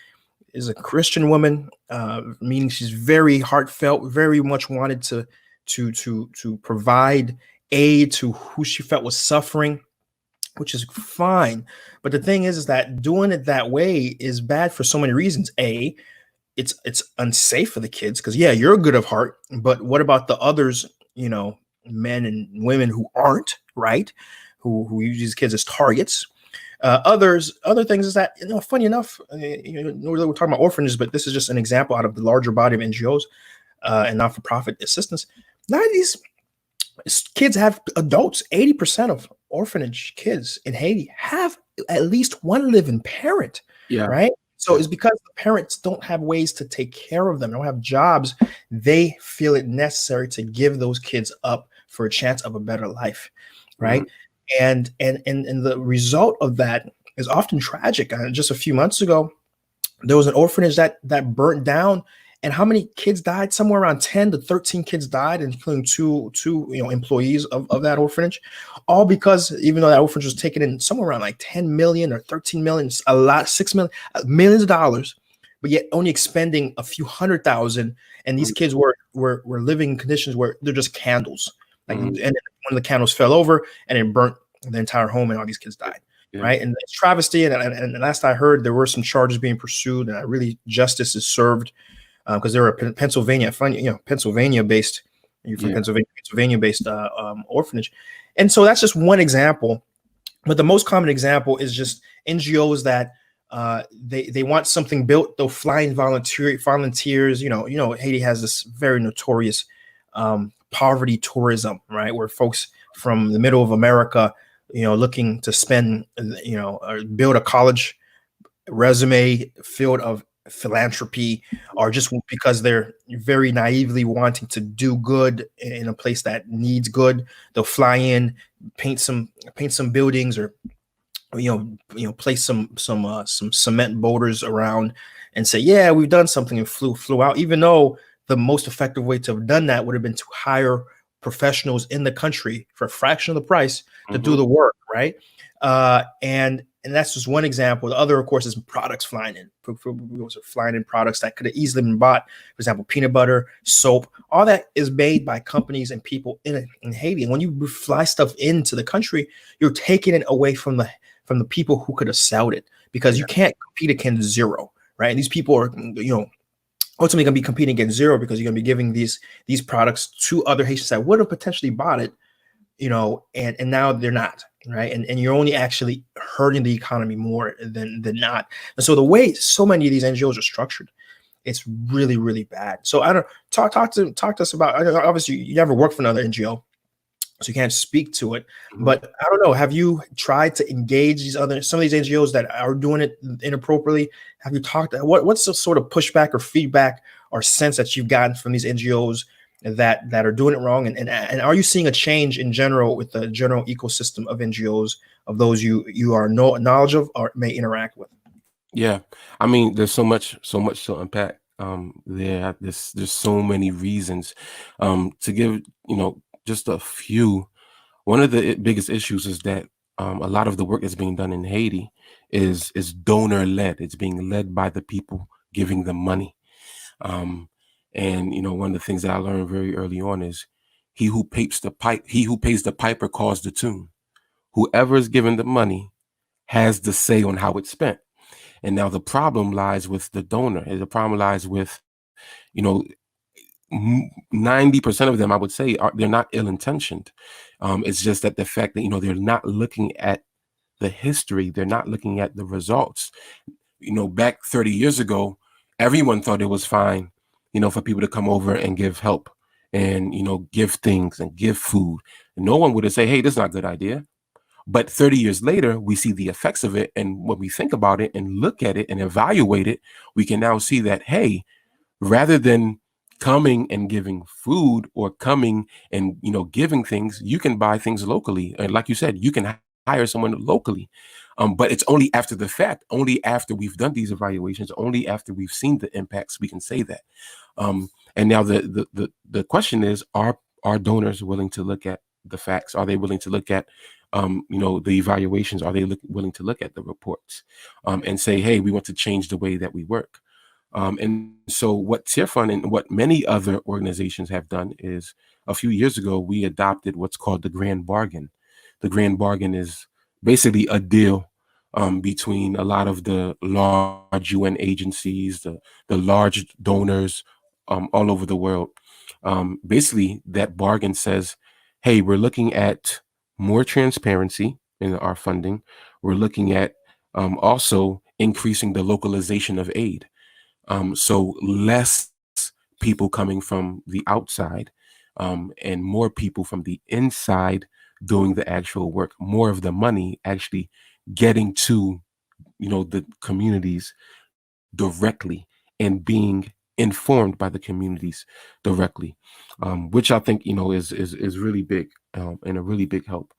is a Christian woman, meaning she's very heartfelt, very much wanted to provide aid to who she felt was suffering, which is fine. But the thing is that doing it that way is bad for so many reasons. A, it's unsafe for the kids, because you're good of heart, but what about the others, men and women who aren't, right? Who use these kids as targets. Other things is that, funny enough, we're talking about orphanages, but this is just an example out of the larger body of NGOs and not-for-profit assistance. None of these kids have adults. 80% of orphanage kids in Haiti have at least one living parent, right? So it's because the parents don't have ways to take care of them, don't have jobs. They feel it necessary to give those kids up for a chance of a better life, right? And the result of that is often tragic. Just a few months ago, there was an orphanage that burnt down, and how many kids died? Somewhere around 10 to 13 kids died, including two employees of that orphanage, all because even though that orphanage was taking in somewhere around like 10 million or 13 million, a lot, 6 million, millions of dollars, but yet only expending a few $100,000, and these kids were living in conditions where they're just candles. Like, and then one of the candles fell over and it burnt the entire home, and all these kids died. Right. And it's travesty. And last I heard, there were some charges being pursued, and justice is served because they're a Pennsylvania-based, Pennsylvania-based orphanage. And so that's just one example. But the most common example is just NGOs that they want something built. They'll fly in volunteers. Haiti has this very notorious poverty tourism, right, where folks from the middle of America, looking to spend, or build a college resume filled of philanthropy, or just because they're very naively wanting to do good in a place that needs good, they'll fly in, paint some buildings, or place some cement boulders around and say, we've done something, and flew out, even though the most effective way to have done that would have been to hire professionals in the country for a fraction of the price to do the work, right? And and that's just one example. The other, of course, is products flying in. Flying in products that could have easily been bought. For example, peanut butter, soap, all that is made by companies and people in Haiti. And when you fly stuff into the country, you're taking it away from the people who could have sold it, because you can't compete against zero, right? And these people are, ultimately going to be competing against zero, because you're going to be giving these products to other Haitians that would have potentially bought it, and now they're not, right? And you're only actually hurting the economy more than not. And so the way so many of these NGOs are structured, it's really, really bad. So I don't talk to us about. Obviously, you never worked for another NGO, so you can't speak to it. But I don't know. Have you tried to engage some of these NGOs that are doing it inappropriately? Have you talked? What's the sort of pushback or feedback or sense that you've gotten from these NGOs that are doing it wrong? And are you seeing a change in general with the general ecosystem of NGOs, of those you are knowledge of or may interact with? Yeah, I mean, there's so much to unpack. There's so many reasons. To give just a few. One of the biggest issues is that a lot of the work that's being done in Haiti is donor led. It's being led by the people giving them money. And one of the things that I learned very early on is he who pays the piper calls the tune. Whoever is given the money has the say on how it's spent. And now the problem lies with the donor. The problem lies with, 90% of them, I would say, they're not ill-intentioned. It's just that the fact that, they're not looking at the history, they're not looking at the results. Back 30 years ago, everyone thought it was fine, for people to come over and give help and, give things and give food. And no one would have said, hey, this is not a good idea. But 30 years later, we see the effects of it. And when we think about it and look at it and evaluate it, we can now see that, hey, rather than coming and giving food or coming and, giving things, you can buy things locally. And like you said, you can hire someone locally. But it's only after the fact, only after we've done these evaluations, only after we've seen the impacts, we can say that. And now the question is, are donors willing to look at the facts? Are they willing to look at the evaluations? Are they willing to look at the reports and say, hey, we want to change the way that we work? And so what Tearfund and what many other organizations have done is, a few years ago, we adopted what's called the Grand Bargain. The Grand Bargain is basically a deal between a lot of the large UN agencies, the large donors all over the world. Basically, that bargain says, hey, we're looking at more transparency in our funding. We're looking at also increasing the localization of aid. So less people coming from the outside and more people from the inside doing the actual work, more of the money actually getting to, the communities directly and being informed by the communities directly, which I think, is really big and a really big help.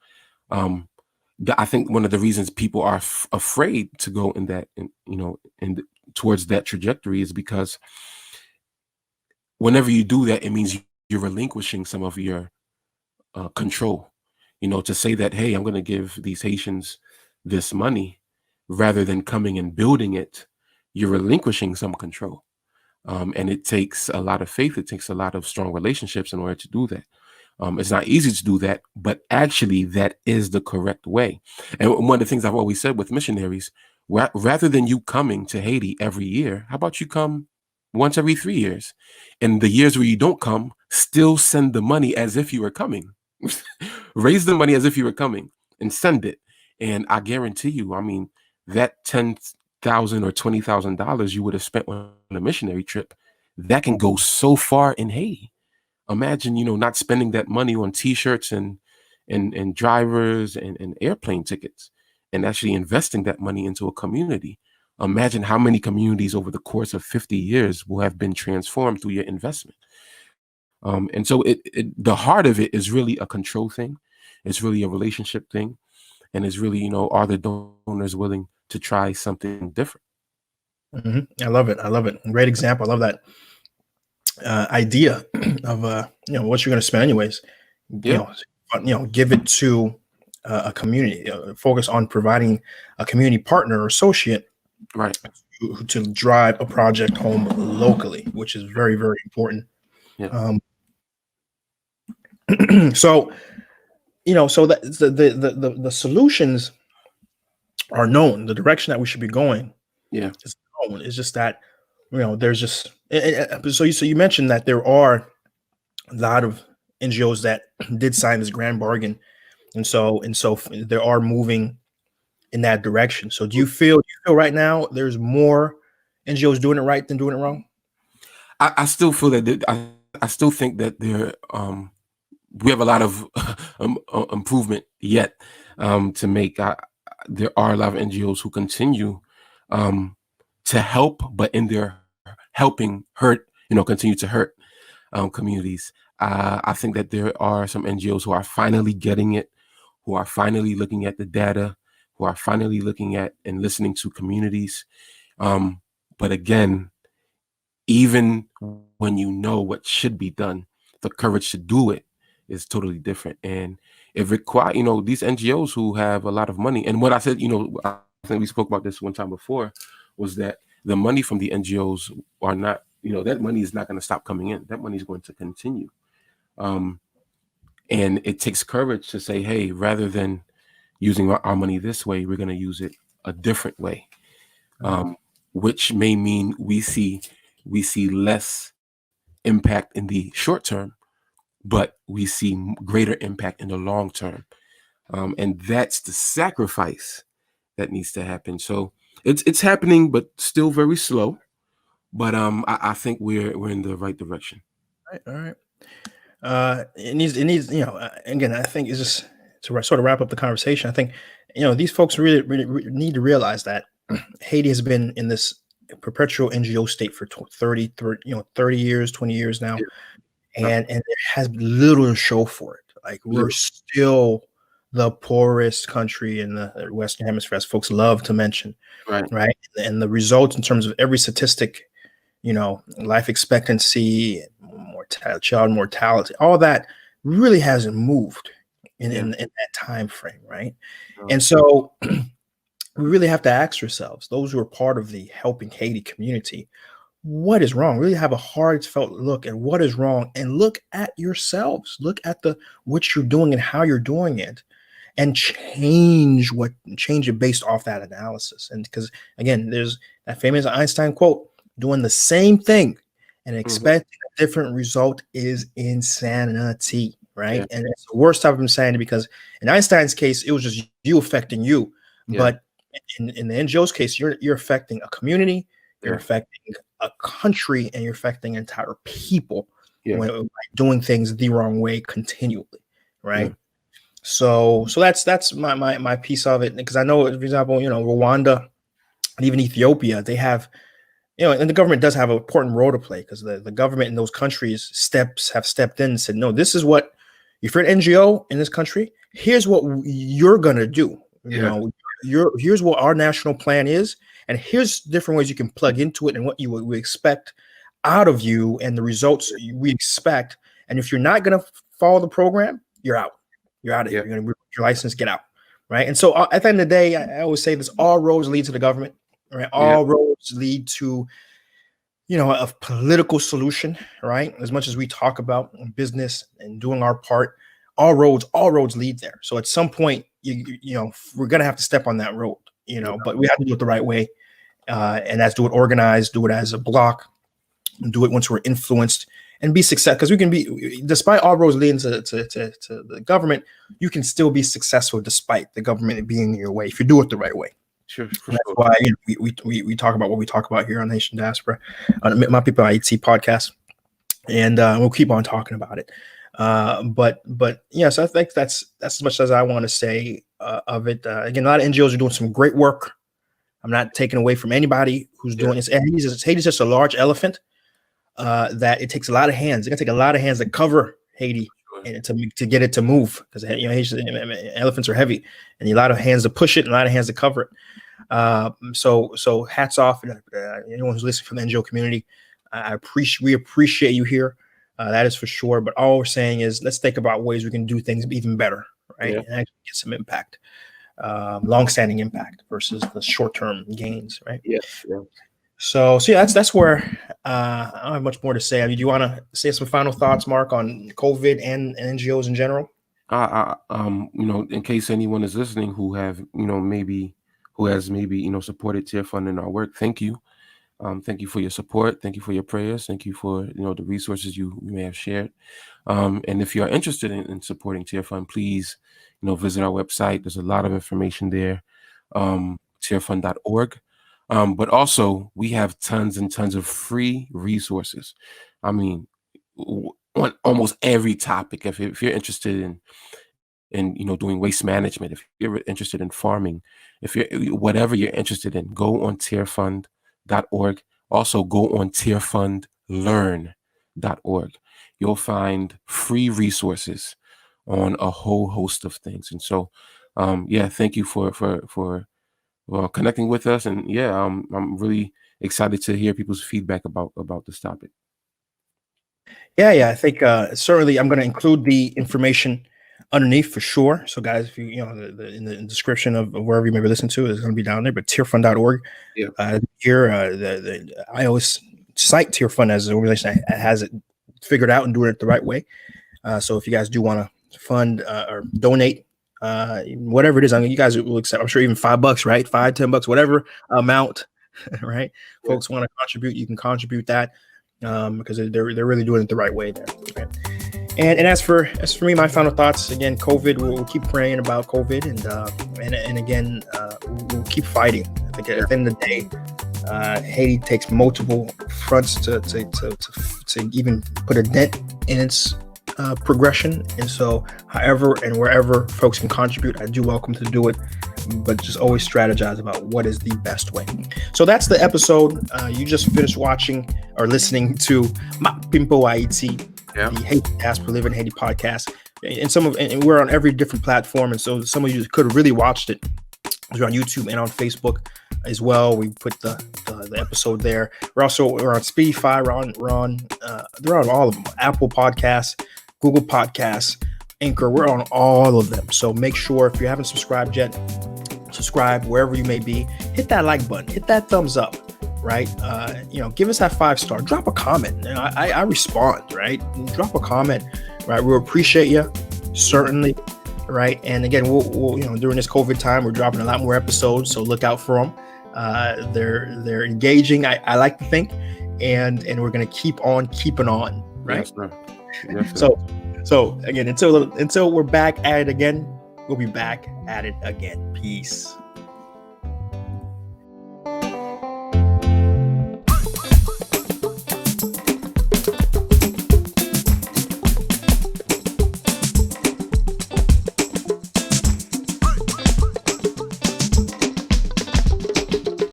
I think one of the reasons people are afraid to go in that, towards that trajectory is because whenever you do that, it means you're relinquishing some of your control. To say that, hey, I'm going to give these Haitians this money rather than coming and building it, you're relinquishing some control. And it takes a lot of faith. It takes a lot of strong relationships in order to do that. It's not easy to do that, but actually that is the correct way. And one of the things I've always said with missionaries, rather than you coming to Haiti every year, how about you come once every 3 years? And the years where you don't come, still send the money as if you were coming. Raise the money as if you were coming and send it. And I guarantee you, I mean, that $10,000 or $20,000 you would have spent on a missionary trip, that can go so far in Haiti. Imagine, not spending that money on T-shirts and drivers and airplane tickets, and actually investing that money into a community. Imagine how many communities over the course of 50 years will have been transformed through your investment. And so the heart of it is really a control thing. It's really a relationship thing. And it's really, are the donors willing to try something different? Mm-hmm. I love it. I love it. Great example. I love that idea of what you're going to spend anyways. Yeah. Give it to a community, focus on providing a community partner or associate Right. to drive a project home locally, which is very, very important. Yeah. So, so that the solutions are known, the direction that we should be going Yeah. is known. It's just that, there's just, so you mentioned that there are a lot of NGOs that did sign this grand bargain. And so they are moving in that direction. So do you feel right now there's more NGOs doing it right than doing it wrong? I still feel that I still think that we have a lot of improvement yet to make. There are a lot of NGOs who continue to help, but in their helping continue to hurt communities. I think that there are some NGOs who are finally getting it, who are finally looking at the data, who are finally looking at and listening to communities. But again, even when you know what should be done, the courage to do it is totally different. And it requires, these NGOs who have a lot of money. And what I said, I think we spoke about this one time before, was that the money from the NGOs are not, that money is not going to stop coming in. That money is going to continue. And it takes courage to say, hey, rather than using our money this way, we're going to use it a different way, which may mean we see less impact in the short term, but we see greater impact in the long term. And that's the sacrifice that needs to happen. So it's happening, but still very slow. But I think we're in the right direction. All right. It needs, again, I think it's just to sort of wrap up the conversation. I think, these folks really, really need to realize that Haiti has been in this perpetual NGO state for 30 years, 20 years now. And there has little to show for it. Like, we're still the poorest country in the Western Hemisphere, as folks love to mention. Right. And the results in terms of every statistic, life expectancy, child mortality, all that really hasn't moved in that time frame, right? And so we really have to ask ourselves, those who are part of the Helping Haiti community, what is wrong? Really have a heartfelt look at what is wrong, and look at yourselves. Look at what you're doing and how you're doing it, and change it based off that analysis. And because, again, there's that famous Einstein quote, doing the same thing and expecting a different result is insanity, right? And it's the worst type of insanity, because in Einstein's case, it was just you affecting you. But in the NGO's case, you're affecting a community, you're affecting a country, and you're affecting entire people by doing things the wrong way continually, right? So that's my piece of it, because I know, for example, Rwanda and even Ethiopia, they have, and the government does have an important role to play, because the government in those countries have stepped in and said, no, this is what, if you're an NGO in this country, here's what you're gonna do. Here's what our national plan is, and here's different ways you can plug into it and what we expect out of you and the results we expect. And if you're not gonna follow the program, you're out. You're out of here. You're gonna revoke your license, get out. Right. And so at the end of the day, I always say this: all roads lead to the government. Right. All roads lead to, a political solution. Right. As much as we talk about business and doing our part, all roads lead there. So at some point, we're gonna have to step on that road. But we have to do it the right way, and that's do it organized, do it as a block, and do it once we're influenced, and be successful. Because we can be, despite all roads leading to the government, you can still be successful despite the government being in your way if you do it the right way. Sure. That's why we talk about what we talk about here on Nation Diaspora, on My People IT podcast, and we'll keep on talking about it. But yes, I think that's as much as I want to say of it. Again, a lot of NGOs are doing some great work. I'm not taking away from anybody who's doing this. Haiti's just a large elephant that it takes a lot of hands. It's gonna take a lot of hands to cover Haiti and to get it to move, because elephants are heavy, and a lot of hands to push it and a lot of hands to cover it. So hats off to anyone who's listening from the NGO community. We appreciate you here. That is for sure. But all we're saying is, let's think about ways we can do things even better, right? Yeah. And actually get some impact, long-standing impact versus the short-term gains, right? Yes. Yeah. So yeah, that's where I don't have much more to say. I mean, do you want to say some final thoughts, Mark, on COVID and NGOs in general? In case anyone is listening who have, maybe supported Tearfund in our work, thank you. Thank you for your support. Thank you for your prayers. Thank you for, the resources you may have shared. And if you're interested in supporting Tearfund, please, visit our website. There's a lot of information there, tearfund.org. But also, we have tons and tons of free resources. I mean, on almost every topic. If you're interested in doing waste management, if you're interested in farming, if you're whatever you're interested in, go on tearfund.org. Also go on tearfundlearn.org. You'll find free resources on a whole host of things. And so thank you for connecting with us. And I'm really excited to hear people's feedback about this topic. Yeah, I think certainly I'm going to include the information underneath for sure. So guys, if in the description of wherever you may be listening to, it's going to be down there. But tearfund.org. Yeah. Here, I always cite Tearfund as an organization that has it figured out and doing it the right way. So if you guys do want to fund or donate, whatever it is, I mean, you guys will accept. I'm sure even $5, right? $5, $10, whatever amount, right? Yeah. Folks want to contribute, you can contribute that because they're really doing it the right way there. Right? And as for me, my final thoughts, again, COVID, we'll keep praying about COVID and again, we'll keep fighting. I think at the end of the day, Haiti takes multiple fronts to even put a dent in its progression. And so however and wherever folks can contribute, I do welcome to do it, but just always strategize about what is the best way. So that's the episode. You just finished watching or listening to Pimpo Haiti, the Haiti Diaspora Live in Haiti podcast. And we're on every different platform. And so some of you could have really watched it. We're on YouTube and on Facebook as well. We put the episode there. We're on Spotify. They're on all of them. Apple Podcasts, Google Podcasts, Anchor. We're on all of them. So make sure if you haven't subscribed yet, subscribe wherever you may be. Hit that like button. Hit that thumbs up. Right. Give us that 5-star. Drop a comment. I respond. Right. Drop a comment. Right. We'll appreciate you. Certainly. Right. And again, we'll during this COVID time, we're dropping a lot more episodes. So look out for them. They're engaging. I like to think, and we're going to keep on keeping on. Right. Yes, sir. Yes, sir. So again, until we're back at it again, we'll be back at it again. Peace.